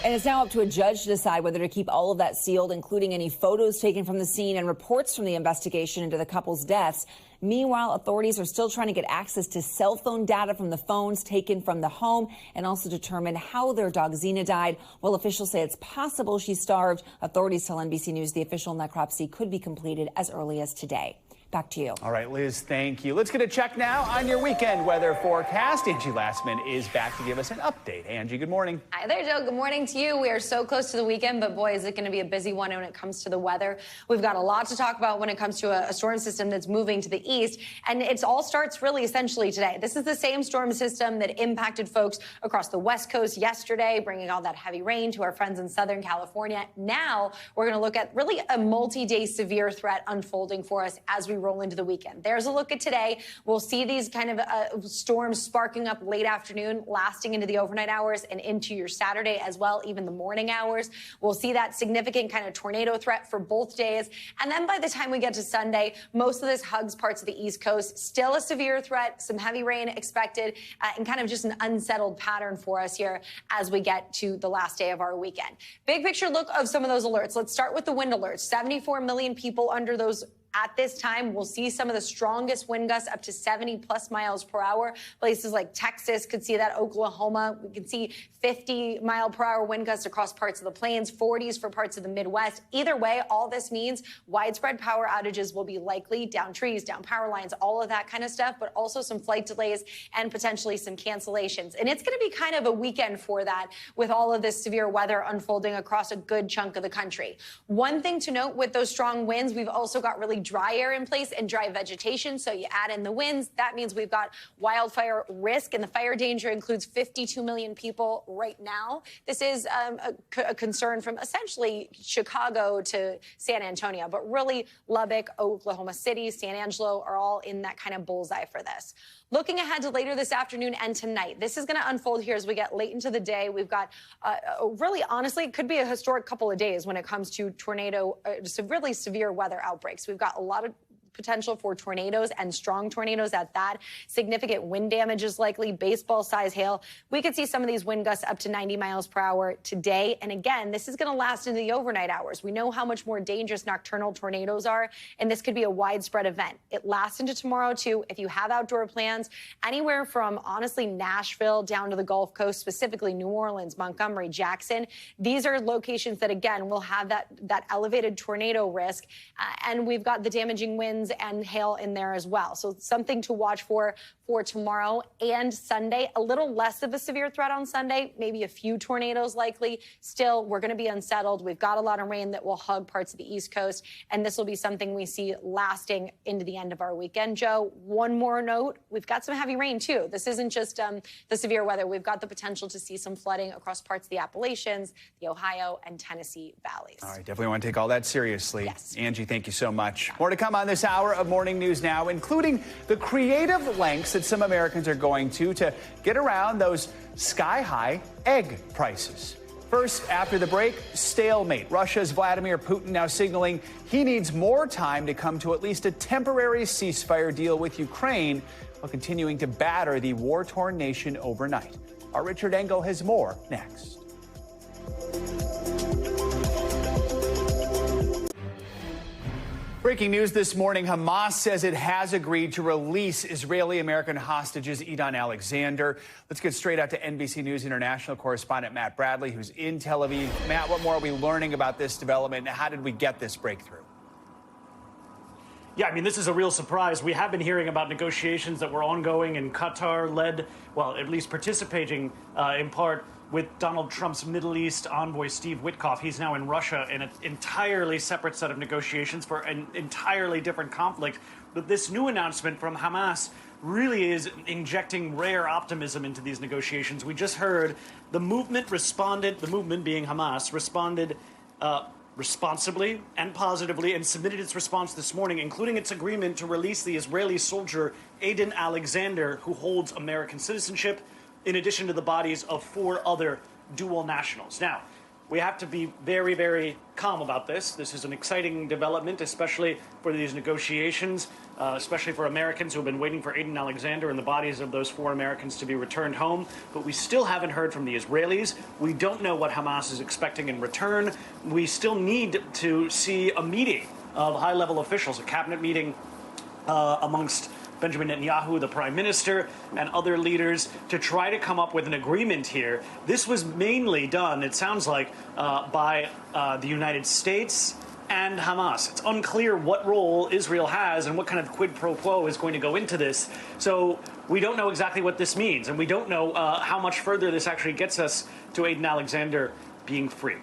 And it's now up to a judge to decide whether to keep all of that sealed, including any photos taken from the scene and reports from the investigation into the couple's deaths. Meanwhile, authorities are still trying to get access to cell phone data from the phones taken from the home and also determine how their dog Xena died. While officials say it's possible she starved, authorities tell NBC News the official necropsy could be completed as early as today. Back to you.
All right, Liz, thank you. Let's get a check now on your weekend weather forecast. Angie Lastman is back to give us an update. Angie, good morning.
Hi there, Joe. Good morning to you. We are so close to the weekend, but boy, is it going to be a busy one when it comes to the weather. We've got a lot to talk about when it comes to a storm system that's moving to the east, and it all starts really essentially today. This is the same storm system that impacted folks across the West Coast yesterday, bringing all that heavy rain to our friends in Southern California. Now we're going to look at really a multi-day severe threat unfolding for us as we roll into the weekend. There's a look at today. We'll see these kind of storms sparking up late afternoon, lasting into the overnight hours and into your Saturday as well, even the morning hours. We'll see that significant kind of tornado threat for both days. And then by the time we get to Sunday, most of this hugs parts of the East Coast. Still a severe threat, some heavy rain expected, and kind of just an unsettled pattern for us here as we get to the last day of our weekend. Big picture look of some of those alerts. Let's start with the wind alerts. 74 million people under those at this time. We'll see some of the strongest wind gusts up to 70+ miles per hour. Places like Texas could see that, Oklahoma. We can see 50-mile-per-hour wind gusts across parts of the plains, 40s for parts of the Midwest. Either way, all this means widespread power outages will be likely, down trees, down power lines, all of that kind of stuff, but also some flight delays and potentially some cancellations. And it's going to be kind of a weekend for that with all of this severe weather unfolding across a good chunk of the country. One thing to note with those strong winds, we've also got really dry air in place and dry vegetation. So you add in the winds, that means we've got wildfire risk, and the fire danger includes 52 million people right now. This is a concern from essentially Chicago to San Antonio, but really Lubbock, Oklahoma City, San Angelo are all in that kind of bullseye for this. Looking ahead to later this afternoon and tonight, this is going to unfold here as we get late into the day. We've got really, honestly, it could be a historic couple of days when it comes to really severe weather outbreaks. We've got a lot of potential for tornadoes and strong tornadoes at that. Significant wind damage is likely, baseball-size hail. We could see some of these wind gusts up to 90 miles per hour today. And again, this is going to last into the overnight hours. We know how much more dangerous nocturnal tornadoes are, and this could be a widespread event. It lasts into tomorrow, too. If you have outdoor plans, anywhere from, honestly, Nashville down to the Gulf Coast, specifically New Orleans, Montgomery, Jackson, these are locations that, again, will have that elevated tornado risk. And we've got the damaging winds winds and hail in there as well. So something to watch for tomorrow and Sunday. A little less of a severe threat on Sunday, maybe a few tornadoes likely. Still, we're going to be unsettled. We've got a lot of rain that will hug parts of the East Coast, and this will be something we see lasting into the end of our weekend. Joe, one more note. We've got some heavy rain, too. This isn't just the severe weather. We've got the potential to see some flooding across parts of the Appalachians, the Ohio and Tennessee valleys.
All right, definitely want to take all that seriously.
Yes.
Angie, thank you so much. More to come on this hour of Morning News Now, including the creative lengths that some Americans are going to get around those sky-high egg prices. First, after the break, stalemate. Russia's Vladimir Putin now signaling he needs more time to come to at least a temporary ceasefire deal with Ukraine while continuing to batter the war-torn nation overnight. Our Richard Engel has more next. Breaking news this morning, Hamas says it has agreed to release Israeli-American hostages Eitan Alexander. Let's get straight out to NBC News International correspondent Matt Bradley, who's in Tel Aviv. Matt, what more are we learning about this development, and how did we get this breakthrough?
Yeah, I mean, this is a real surprise. We have been hearing about negotiations that were ongoing in Qatar, led, well, at least participating in part with Donald Trump's Middle East envoy, Steve Witkoff. He's now in Russia in an entirely separate set of negotiations for an entirely different conflict. But this new announcement from Hamas really is injecting rare optimism into these negotiations. We just heard the movement being Hamas, responded responsibly and positively and submitted its response this morning, including its agreement to release the Israeli soldier Eitan Alexander, who holds American citizenship, in addition to the bodies of 4 other dual nationals. Now, we have to be very, very calm about this. This is an exciting development, especially for these negotiations, especially for Americans who have been waiting for Eitan Alexander and the bodies of those 4 Americans to be returned home. But we still haven't heard from the Israelis. We don't know what Hamas is expecting in return. We still need to see a meeting of high-level officials, a cabinet meeting amongst Benjamin Netanyahu, the prime minister, and other leaders to try to come up with an agreement here. This was mainly done, it sounds like, by the United States and Hamas. It's unclear what role Israel has and what kind of quid pro quo is going to go into this. So we don't know exactly what this means, and we don't know how much further this actually gets us to Eitan Alexander being free.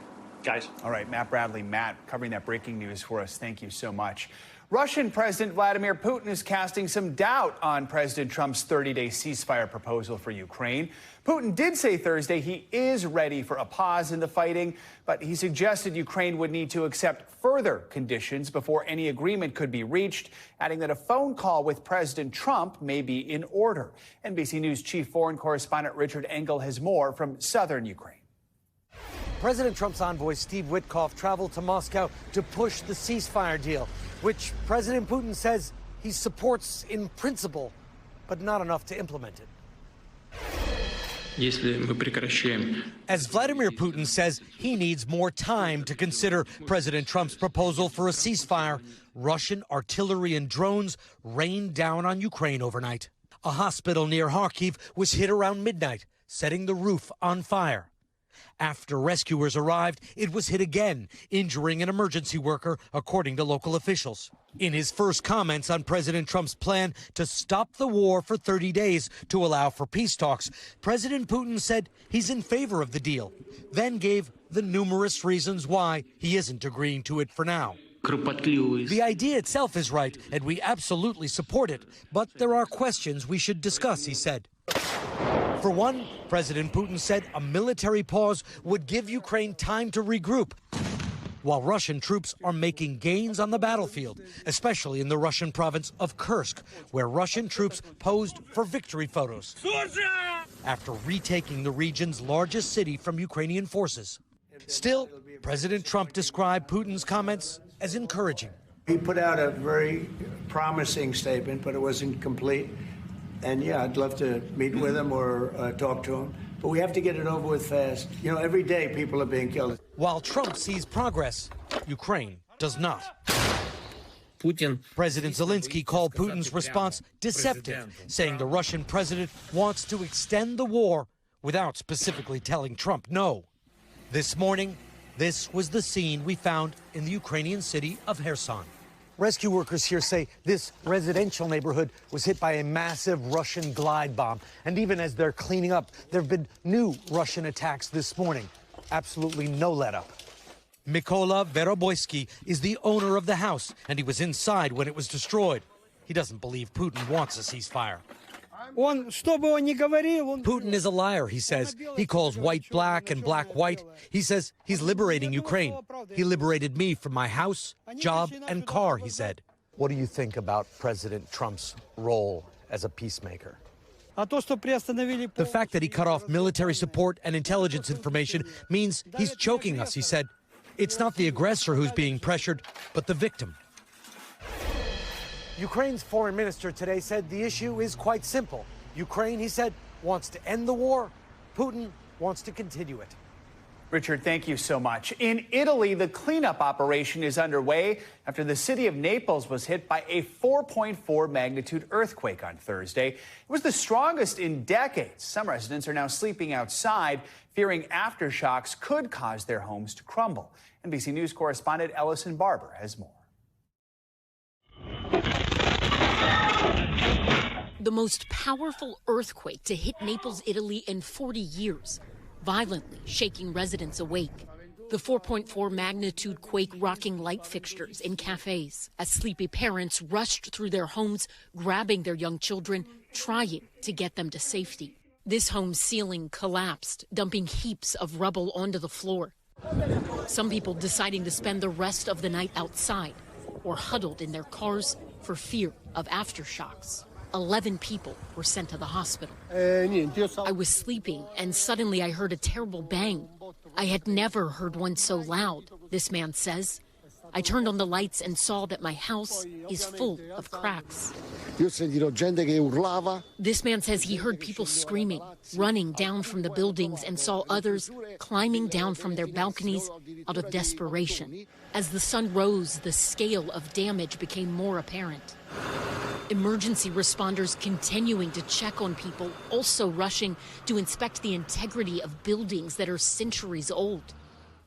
Guys.
All right, Matt Bradley. Matt, covering that breaking news for us. Thank you so much. Russian President Vladimir Putin is casting some doubt on President Trump's 30-day ceasefire proposal for Ukraine. Putin did say Thursday he is ready for a pause in the fighting, but he suggested Ukraine would need to accept further conditions before any agreement could be reached, adding that a phone call with President Trump may be in order. NBC News chief foreign correspondent Richard Engel has more from southern Ukraine.
President Trump's envoy, Steve Witkoff, traveled to Moscow to push the ceasefire deal, which President Putin says he supports in principle, but not enough to implement it. As Vladimir Putin says he needs more time to consider President Trump's proposal for a ceasefire, Russian artillery and drones rained down on Ukraine overnight. A hospital near Kharkiv was hit around midnight, setting the roof on fire. After rescuers arrived, it was hit again, injuring an emergency worker, according to local officials. In his first comments on President Trump's plan to stop the war for 30 days to allow for peace talks, President Putin said he's in favor of the deal, then gave the numerous reasons why he isn't agreeing to it for now. The idea itself is right, and we absolutely support it, but there are questions we should discuss, he said. For one, President Putin said a military pause would give Ukraine time to regroup, while Russian troops are making gains on the battlefield, especially in the Russian province of Kursk, where Russian troops posed for victory photos after retaking the region's largest city from Ukrainian forces. Still, President Trump described Putin's comments as encouraging.
He put out a very promising statement, but it wasn't complete. And yeah, I'd love to meet with him or talk to him. But we have to get it over with fast. You know, every day people are being killed.
While Trump sees progress, Ukraine does not. President Zelensky called Putin's response deceptive, saying the Russian president wants to extend the war without specifically telling Trump no. This morning, this was the scene we found in the Ukrainian city of Kherson. Rescue workers here say this residential neighborhood was hit by a massive Russian glide bomb. And even as they're cleaning up, there have been new Russian attacks this morning. Absolutely no let-up. Mykola Veroboysky is the owner of the house, and he was inside when it was destroyed. He doesn't believe Putin wants a ceasefire. Putin is a liar, he says. He calls white black and black white. He says he's liberating Ukraine. He liberated me from my house, job, and car, he said. What do you think about President Trump's role as a peacemaker? The fact that he cut off military support and intelligence information means he's choking us, he said. It's not the aggressor who's being pressured, but the victim. Ukraine's foreign minister today said the issue is quite simple. Ukraine, he said, wants to end the war. Putin wants to continue it.
Richard, thank you so much. In Italy, the cleanup operation is underway after the city of Naples was hit by a 4.4 magnitude earthquake on Thursday. It was the strongest in decades. Some residents are now sleeping outside, fearing aftershocks could cause their homes to crumble. NBC News correspondent Ellison Barber has more.
The most powerful earthquake to hit Naples, Italy in 40 years, violently shaking residents awake. The 4.4 magnitude quake rocking light fixtures in cafes as sleepy parents rushed through their homes, grabbing their young children, trying to get them to safety. This home's ceiling collapsed, dumping heaps of rubble onto the floor. Some people deciding to spend the rest of the night outside or huddled in their cars for fear of aftershocks. 11 people were sent to the hospital. I was sleeping and suddenly I heard a terrible bang. I had never heard one so loud, this man says. I turned on the lights and saw that my house is full of cracks. This man says he heard people screaming, running down from the buildings, and saw others climbing down from their balconies out of desperation. As the sun rose, the scale of damage became more apparent. Emergency responders continuing to check on people, also rushing to inspect the integrity of buildings that are centuries old.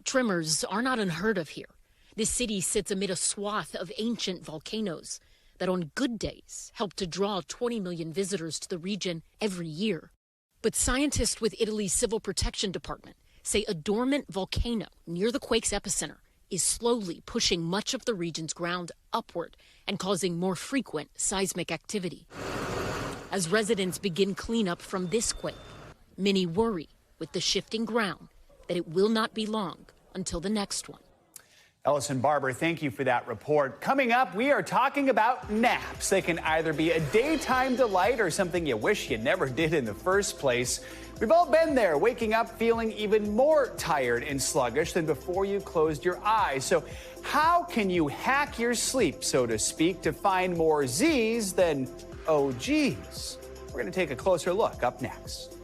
Tremors are not unheard of here. This city sits amid a swath of ancient volcanoes that on good days help to draw 20 million visitors to the region every year. But scientists with Italy's Civil Protection Department say a dormant volcano near the quake's epicenter is slowly pushing much of the region's ground upward and causing more frequent seismic activity. As residents begin cleanup from this quake, many worry with the shifting ground that it will not be long until the next one.
Ellison Barber, thank you for that report. Coming up, we are talking about naps. They can either be a daytime delight or something you wish you never did in the first place. We've all been there, waking up feeling even more tired and sluggish than before you closed your eyes. So how can you hack your sleep, so to speak, to find more Z's than OGs? We're going to take a closer look up next.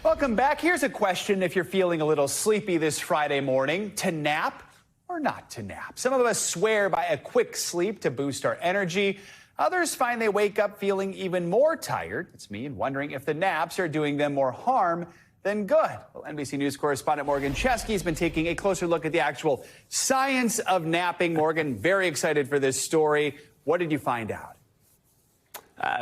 Welcome back. Here's a question if you're feeling a little sleepy this Friday morning: to nap or not to nap? Some of us swear by a quick sleep to boost our energy. Others find they wake up feeling even more tired. It's me, and wondering if the naps are doing them more harm than good. Well, NBC News correspondent Morgan Chesky has been taking a closer look at the actual science of napping. Morgan, very excited for this story. What did you find out?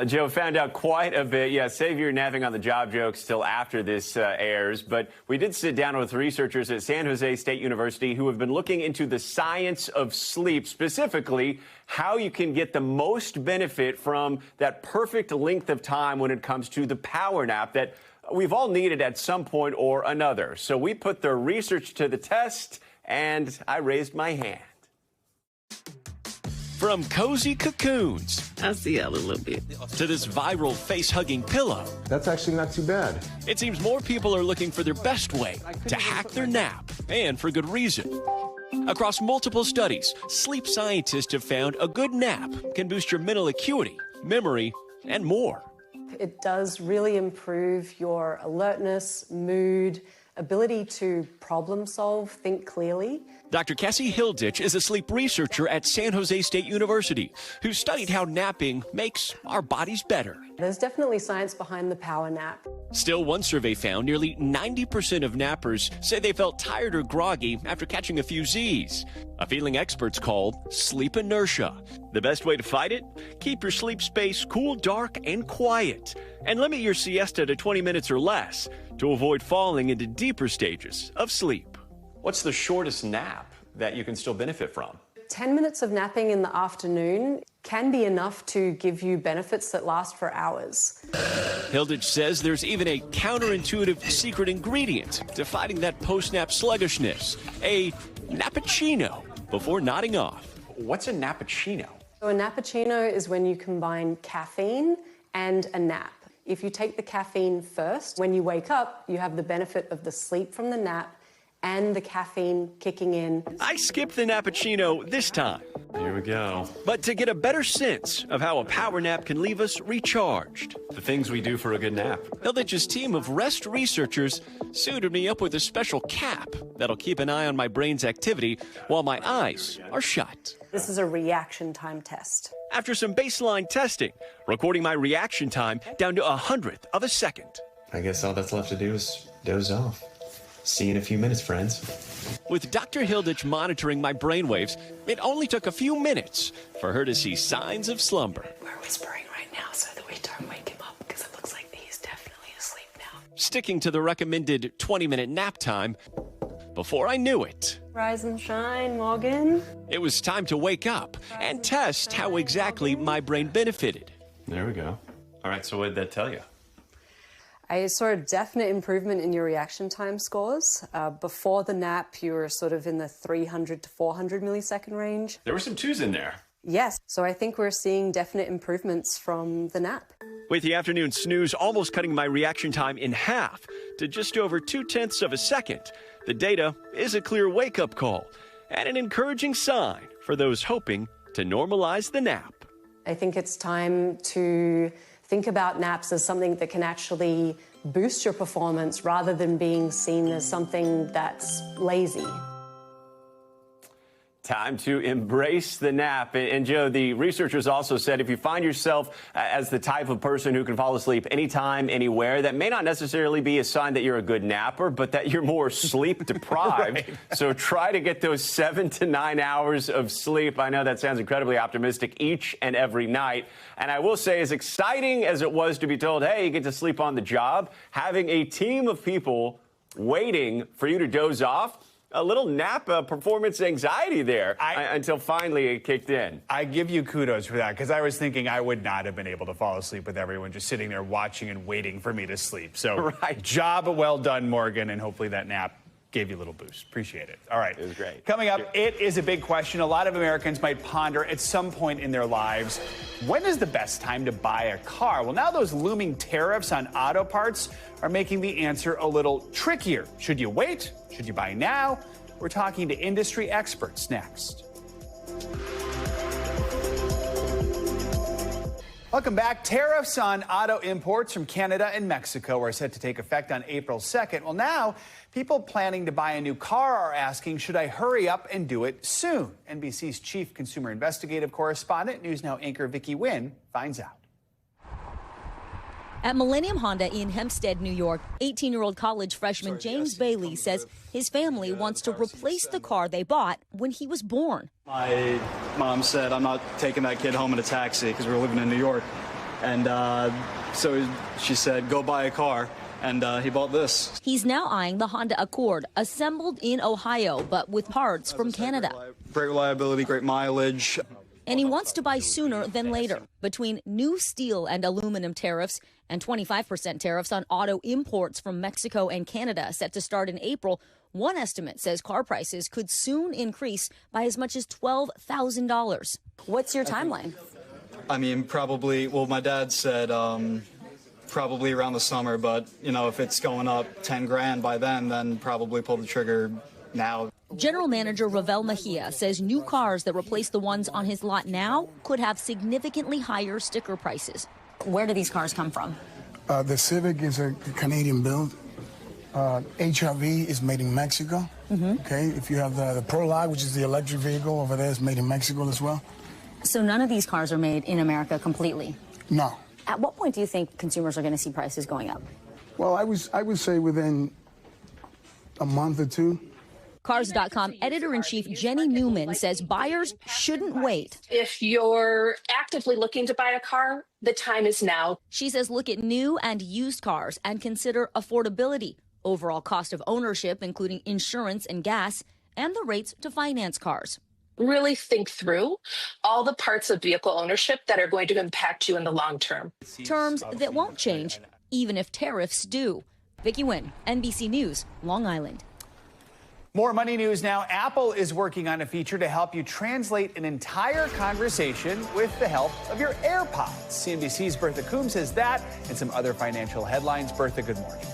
Joe, found out quite a bit. Yeah, save your napping on the job jokes till after this airs. But we did sit down with researchers at San Jose State University who have been looking into the science of sleep, specifically how you can get the most benefit from that perfect length of time when it comes to the power nap that we've all needed at some point or another. So we put their research to the test, and I raised my hand.
From cozy cocoons,
I see y'all a little bit,
to this viral face-hugging pillow.
That's actually not too bad.
It seems more people are looking for their best way to hack their nap, and for good reason. Across multiple studies, sleep scientists have found a good nap can boost your mental acuity, memory, and more.
It does really improve your alertness, mood,
ability to problem solve, think clearly.
Dr. Cassie Hilditch is a sleep researcher at San Jose State University who studied how napping makes our bodies better.
There's definitely science behind the power nap.
Still, one survey found nearly 90% of nappers say they felt tired or groggy after catching a few Z's, a feeling experts call sleep inertia. The best way to fight it? Keep your sleep space cool, dark, and quiet, and limit your siesta to 20 minutes or less to avoid falling into deeper stages of sleep.
What's the shortest nap that you can still benefit from?
10 minutes of napping in the afternoon can be enough to give you benefits that last for hours.
Hilditch says there's even a counterintuitive secret ingredient to fighting that post-nap sluggishness, a nappuccino before nodding off.
What's a nappuccino?
So a nappuccino is when you combine caffeine and a nap. If you take the caffeine first, when you wake up, you have the benefit of the sleep from the nap and the caffeine kicking in.
I skipped the nappuccino this time.
Here we go.
But to get a better sense of how a power nap can leave us recharged,
The things we do for a good nap.
Hilditch's team of rest researchers suited me up with a special cap that'll keep an eye on my brain's activity while my eyes are shut.
This is a reaction time test.
After some baseline testing, recording my reaction time down to 100th of a second.
I guess all that's left to do is doze off. See you in a few minutes, friends.
With Dr. Hilditch monitoring my brainwaves, it only took a few minutes for her to see signs of slumber.
We're whispering right now so that we don't wake him up, because it looks like he's definitely asleep now.
Sticking to the recommended 20-minute nap time, before I knew it,
Rise and shine, Morgan.
it was time to wake up and test how exactly my brain benefited.
There we go. All right, so what did that tell you?
I saw a definite improvement in your reaction time scores. Before the nap, you were sort of in the 300 to 400 millisecond range.
There were some twos in there.
Yes, so I think we're seeing definite improvements from the nap.
With the afternoon snooze almost cutting my reaction time in half to just over 0.2 of a second, the data is a clear wake-up call and an encouraging sign for those hoping to normalize the nap.
I think it's time to think about naps as something that can actually boost your performance rather than being seen as something that's lazy.
Time to embrace the nap. And Joe, the researchers also said if you find yourself as the type of person who can fall asleep anytime, anywhere, that may not necessarily be a sign that you're a good napper, but that you're more sleep deprived. Right. So try to get those 7 to 9 hours of sleep. I know that sounds incredibly optimistic each and every night. And I will say, as exciting as it was to be told, hey, you get to sleep on the job, having a team of people waiting for you to doze off, a little nap performance anxiety there until finally it kicked in.
I give you kudos for that, because I was thinking I would not have been able to fall asleep with everyone just sitting there watching and waiting for me to sleep. So job well done, Morgan, and hopefully that nap gave you a little boost. Appreciate it. All right.
It was great.
Coming up, it is a big question a lot of Americans might ponder at some point in their lives. When is the best time to buy a car? Well, now those looming tariffs on auto parts are making the answer a little trickier. Should you wait? Should you buy now? We're talking to industry experts next. Welcome back. Tariffs on auto imports from Canada and Mexico are set to take effect on April 2nd. Well, now people planning to buy a new car are asking, should I hurry up and do it soon? NBC's chief consumer investigative correspondent, News Now anchor Vicki Nguyen, finds out.
At Millennium Honda in Hempstead, New York, 18-year-old college freshman James Bailey says his family wants to replace the car they bought when he was born.
My mom said, I'm not taking that kid home in a taxi because we were living in New York. And so she said, go buy a car. And he bought this.
He's now eyeing the Honda Accord, assembled in Ohio, but with parts from Canada.
Great reliability, great mileage.
And he wants to buy sooner than later. Between new steel and aluminum tariffs and 25% tariffs on auto imports from Mexico and Canada set to start in April, one estimate says car prices could soon increase by as much as $12,000. What's your timeline?
I mean, probably, well, my dad said probably around the summer, but, you know, if it's going up 10 grand by then probably pull the trigger now.
General Manager Ravel Mejia says new cars that replace the ones on his lot now could have significantly higher sticker prices. Where do these cars come from?
The Civic is a Canadian build.
HRV is made in Mexico. Okay, if you have the Prologue, which is the electric vehicle over there, is made in Mexico as well.
So none of these cars are made in America completely?
No.
At what point do you think consumers are going to see prices going up?
Well, I would say within a month or two.
Cars.com editor-in-chief Jenny Newman says buyers shouldn't wait.
If you're actively looking to buy a car, the time is now.
She says look at new and used cars and consider affordability, overall cost of ownership, including insurance and gas, and the rates to finance cars.
Really think through all the parts of vehicle ownership that are going to impact you in the long term.
Terms that won't change, even if tariffs do. Vicki Nguyen, NBC News, Long Island.
More money news now. Apple is working on a feature to help you translate an entire conversation with the help of your AirPods. CNBC's Bertha Coombs says that and some other financial headlines. Bertha, good morning.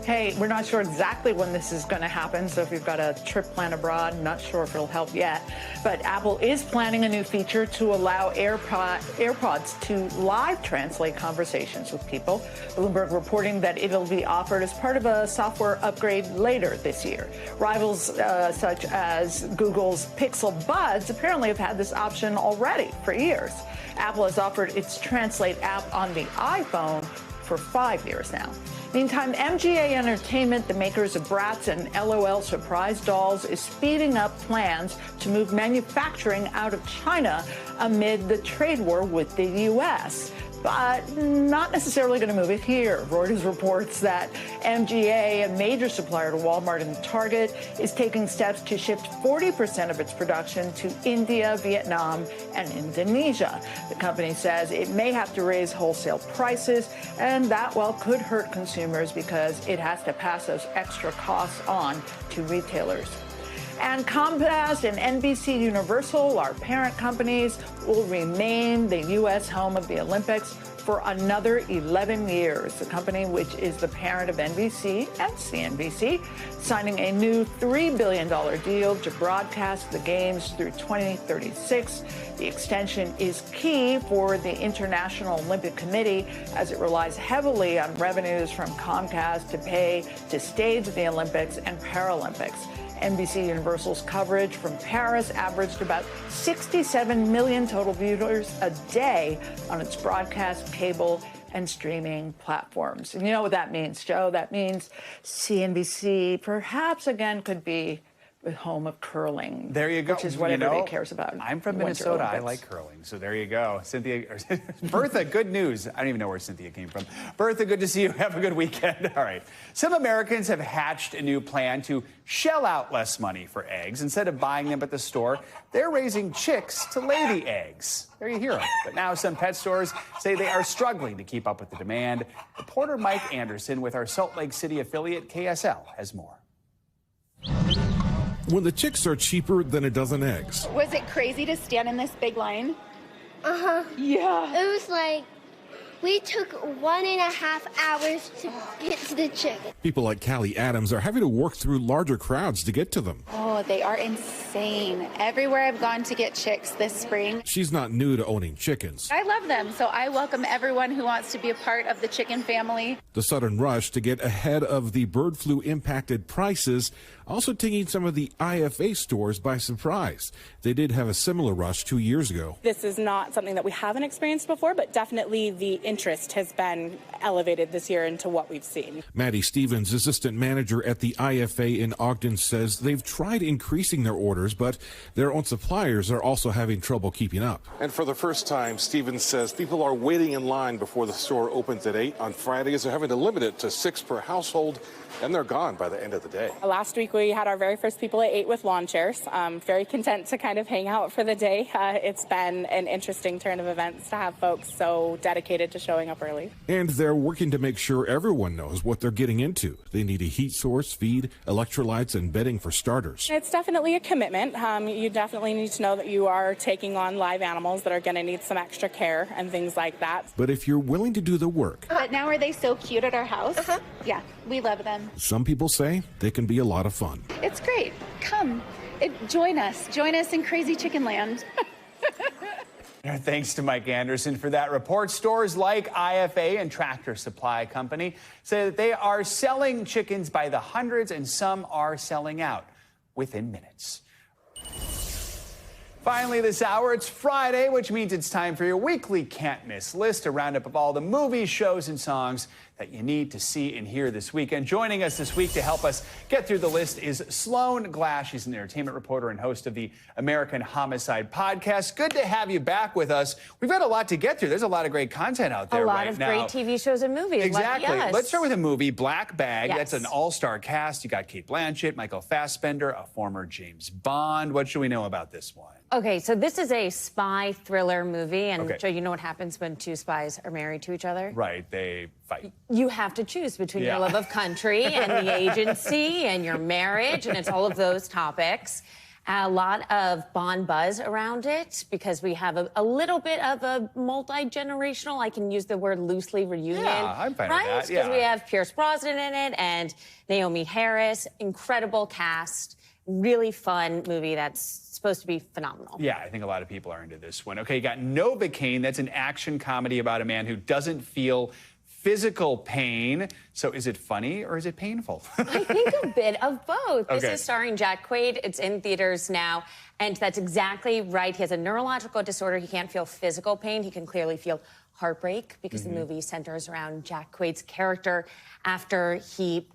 Hey, we're not sure exactly when this is going to happen, so if you've got a trip planned abroad, not sure if it'll help yet. But Apple is planning a new feature to allow AirPods to live translate conversations with people. Bloomberg reporting that it'll be offered as part of a software upgrade later this year. Rivals such as Google's Pixel Buds apparently have had this option already for years. Apple has offered its Translate app on the iPhone for 5 years now. Meantime, MGA Entertainment, the makers of Bratz and LOL Surprise dolls, is speeding up plans to move manufacturing out of China amid the trade war with the U.S., but not necessarily going to move it here. Reuters reports that MGA, a major supplier to Walmart and Target, is taking steps to shift 40% of its production to India, Vietnam, and Indonesia. The company says it may have to raise wholesale prices, and that, well, could hurt consumers because it has to pass those extra costs on to retailers. And Comcast and NBC Universal, our parent companies, will remain the U.S. home of the Olympics for another 11 years. The company, which is the parent of NBC and CNBC, signing a new $3 billion deal to broadcast the games through 2036. The extension is key for the International Olympic Committee as it relies heavily on revenues from Comcast to pay to stage the Olympics and Paralympics. NBC Universal's coverage from Paris averaged about 67 million total viewers a day on its broadcast, cable, and streaming platforms. And you know what that means, Joe? That means CNBC perhaps again could be the home of curling.
There you go.
Which is what everybody cares about.
I'm from Minnesota. I like curling. So there you go. Cynthia, Bertha, good news. I don't even know where Cynthia came from. Bertha, good to see you. Have a good weekend. All right. Some Americans have hatched a new plan to shell out less money for eggs. Instead of buying them at the store, they're raising chicks to lay the eggs. There you hear them. But now some pet stores say they are struggling to keep up with the demand. Reporter Mike Anderson with our Salt Lake City affiliate KSL has more.
When the chicks are cheaper than a dozen eggs.
Was it crazy to stand in this big line?
Uh-huh.
Yeah.
It was like, we took 1.5 hours to get to the chicken.
People like Callie Adams are having to work through larger crowds to get to them.
Oh, they are insane. Everywhere I've gone to get chicks this spring.
She's not new to owning chickens.
I love them, so I welcome everyone who wants to be a part of the chicken family.
The sudden rush to get ahead of the bird flu impacted prices also taking some of the IFA stores by surprise. They did have a similar rush 2 years ago.
This is not something that we haven't experienced before, but definitely the interest has been elevated this year into what we've seen.
Maddie Stevens, assistant manager at the IFA in Ogden, says they've tried increasing their orders, but their own suppliers are also having trouble keeping up.
And for the first time, Stevens says people are waiting in line before the store opens at 8 on Fridays. They're having to limit it to 6 per household, and they're gone by the end of the day.
Last week we had our very first people at 8 with lawn chairs. Very content to kind of hang out for the day. It's been an interesting turn of events to have folks so dedicated to showing up early.
And they're working to make sure everyone knows what they're getting into. They need a heat source, feed, electrolytes, and bedding for starters.
It's definitely a commitment. You definitely need to know that you are taking on live animals that are going to need some extra care and things like that.
But if you're willing to do the work.
But now are they so cute at our house? Yeah, we love them.
Some people say they can be a lot of fun.
It's great. Come, join us. Join us in Crazy Chicken Land.
Thanks to Mike Anderson for that report. Stores like IFA and Tractor Supply Company say that they are selling chickens by the hundreds, and some are selling out within minutes. Finally this hour, it's Friday, which means it's time for your weekly can't-miss list, a roundup of all the movies, shows, and songs that you need to see and hear this week. And joining us this week to help us get through the list is Sloan Glass. She's an entertainment reporter and host of the American Homicide podcast. Good to have you back with us. We've got a lot to get through. There's a lot of great content out there right now.
A lot of great TV shows and movies.
Exactly.
Yes.
Let's start with a movie, Black Bag.
Yes.
That's an all-star cast. You got Cate Blanchett, Michael Fassbender, a former James Bond. What should we know about this one?
Okay, so this is a spy thriller movie, and Joe, you know what happens when two spies are married to each other?
Right, they fight.
You have to choose between your love of country and the agency and your marriage, and it's all of those topics. A lot of Bond buzz around it because we have a little bit of a multi-generational, I can use the word loosely, reunion.
Yeah, I'm fine with that,
Because we have Pierce Brosnan in it and Naomi Harris, incredible cast, really fun movie that's supposed to be phenomenal.
Yeah, I think a lot of people are into this one. Okay, you got Novocaine. That's an action comedy about a man who doesn't feel physical pain. So is it funny or is it painful?
I think a bit of both.
Okay.
This is starring Jack Quaid. It's in theaters now. And that's exactly right. He has a neurological disorder. He can't feel physical pain. He can clearly feel heartbreak because the movie centers around Jack Quaid's character after the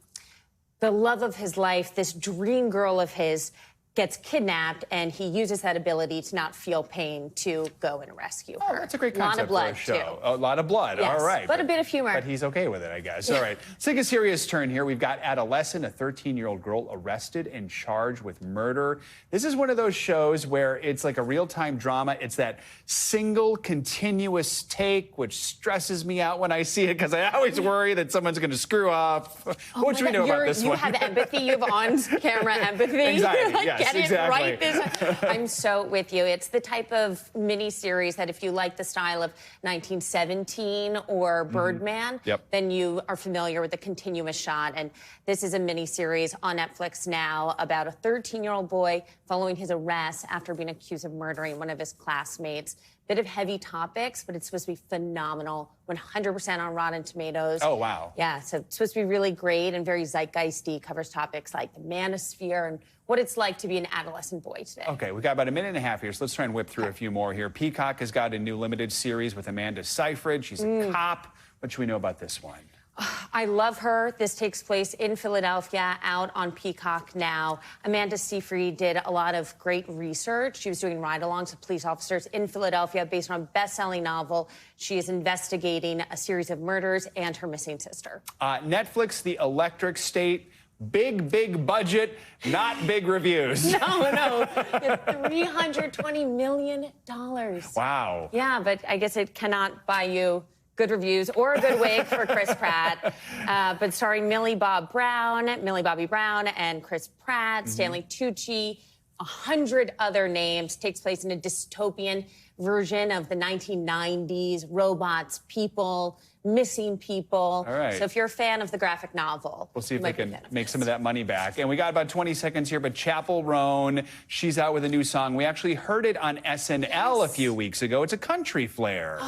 love of his life, this dream girl of his, gets kidnapped, and he uses that ability to not feel pain to go and rescue her.
Oh, that's a great
A lot
concept
of blood,
for a show.
too.
A lot of blood.
Yes,
All right.
but a bit of humor.
But he's okay with it, I guess. All right. Let's take a serious turn here. We've got Adolescent, a 13-year-old girl arrested and charged with murder. This is one of those shows where it's like a real-time drama. It's that single, continuous take, which stresses me out when I see it because I always worry that someone's going to screw up. What should we know about this one?
You have empathy. You have on-camera empathy.
Anxiety,
Like,
yes,
get it
exactly.
right this I'm so with you. It's the type of mini-series that if you like the style of 1917 or Birdman, then you are familiar with the continuous shot. And this is a mini-series on Netflix now about a 13-year-old boy following his arrest after being accused of murdering one of his classmates. Bit of heavy topics, but it's supposed to be phenomenal. 100% on Rotten Tomatoes.
Oh, wow.
Yeah, so it's supposed to be really great and very zeitgeisty, covers topics like the manosphere and what it's like to be an adolescent boy today.
Okay, we've got about a minute and a half here, so let's try and whip through a few more here. Peacock has got a new limited series with Amanda Seyfried. She's a cop. What should we know about this one?
I love her. This takes place in Philadelphia, out on Peacock now. Amanda Seyfried did a lot of great research. She was doing ride-alongs with police officers in Philadelphia based on a best-selling novel. She is investigating a series of murders and her missing sister.
Netflix, The Electric State. Big budget, not big reviews.
No. $320 million.
Wow.
Yeah, but I guess it cannot buy you good reviews or a good wig for Chris Pratt. But starring Millie Bobby Brown, and Chris Pratt, Stanley Tucci, 100 other names. Takes place in a dystopian version of the 1990s. Robots, people, missing people.
All right.
So if you're a fan of the graphic novel,
We'll see if they can make some of that money back. And we got about 20 seconds here, but Chappell Roan, she's out with a new song. We actually heard it on SNL a few weeks ago. It's a country flair.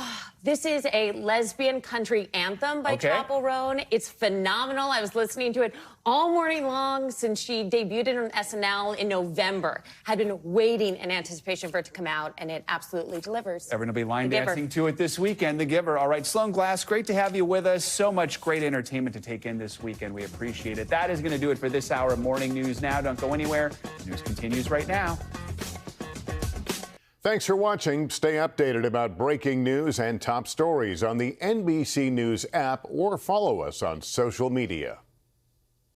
This is a lesbian country anthem by Chappell Roan. It's phenomenal. I was listening to it all morning long since she debuted it on SNL in November. Had been waiting in anticipation for it to come out, and it absolutely delivers.
Everyone will be line
The Giver.
dancing to it this weekend. The Giver. All right, Sloan Glass, great to have you with us. So much great entertainment to take in this weekend. We appreciate it. That is going to do it for this hour of Morning News Now. Don't go anywhere. News continues right now.
Thanks for watching. Stay updated about breaking news and top stories on the NBC News app or follow us on social media.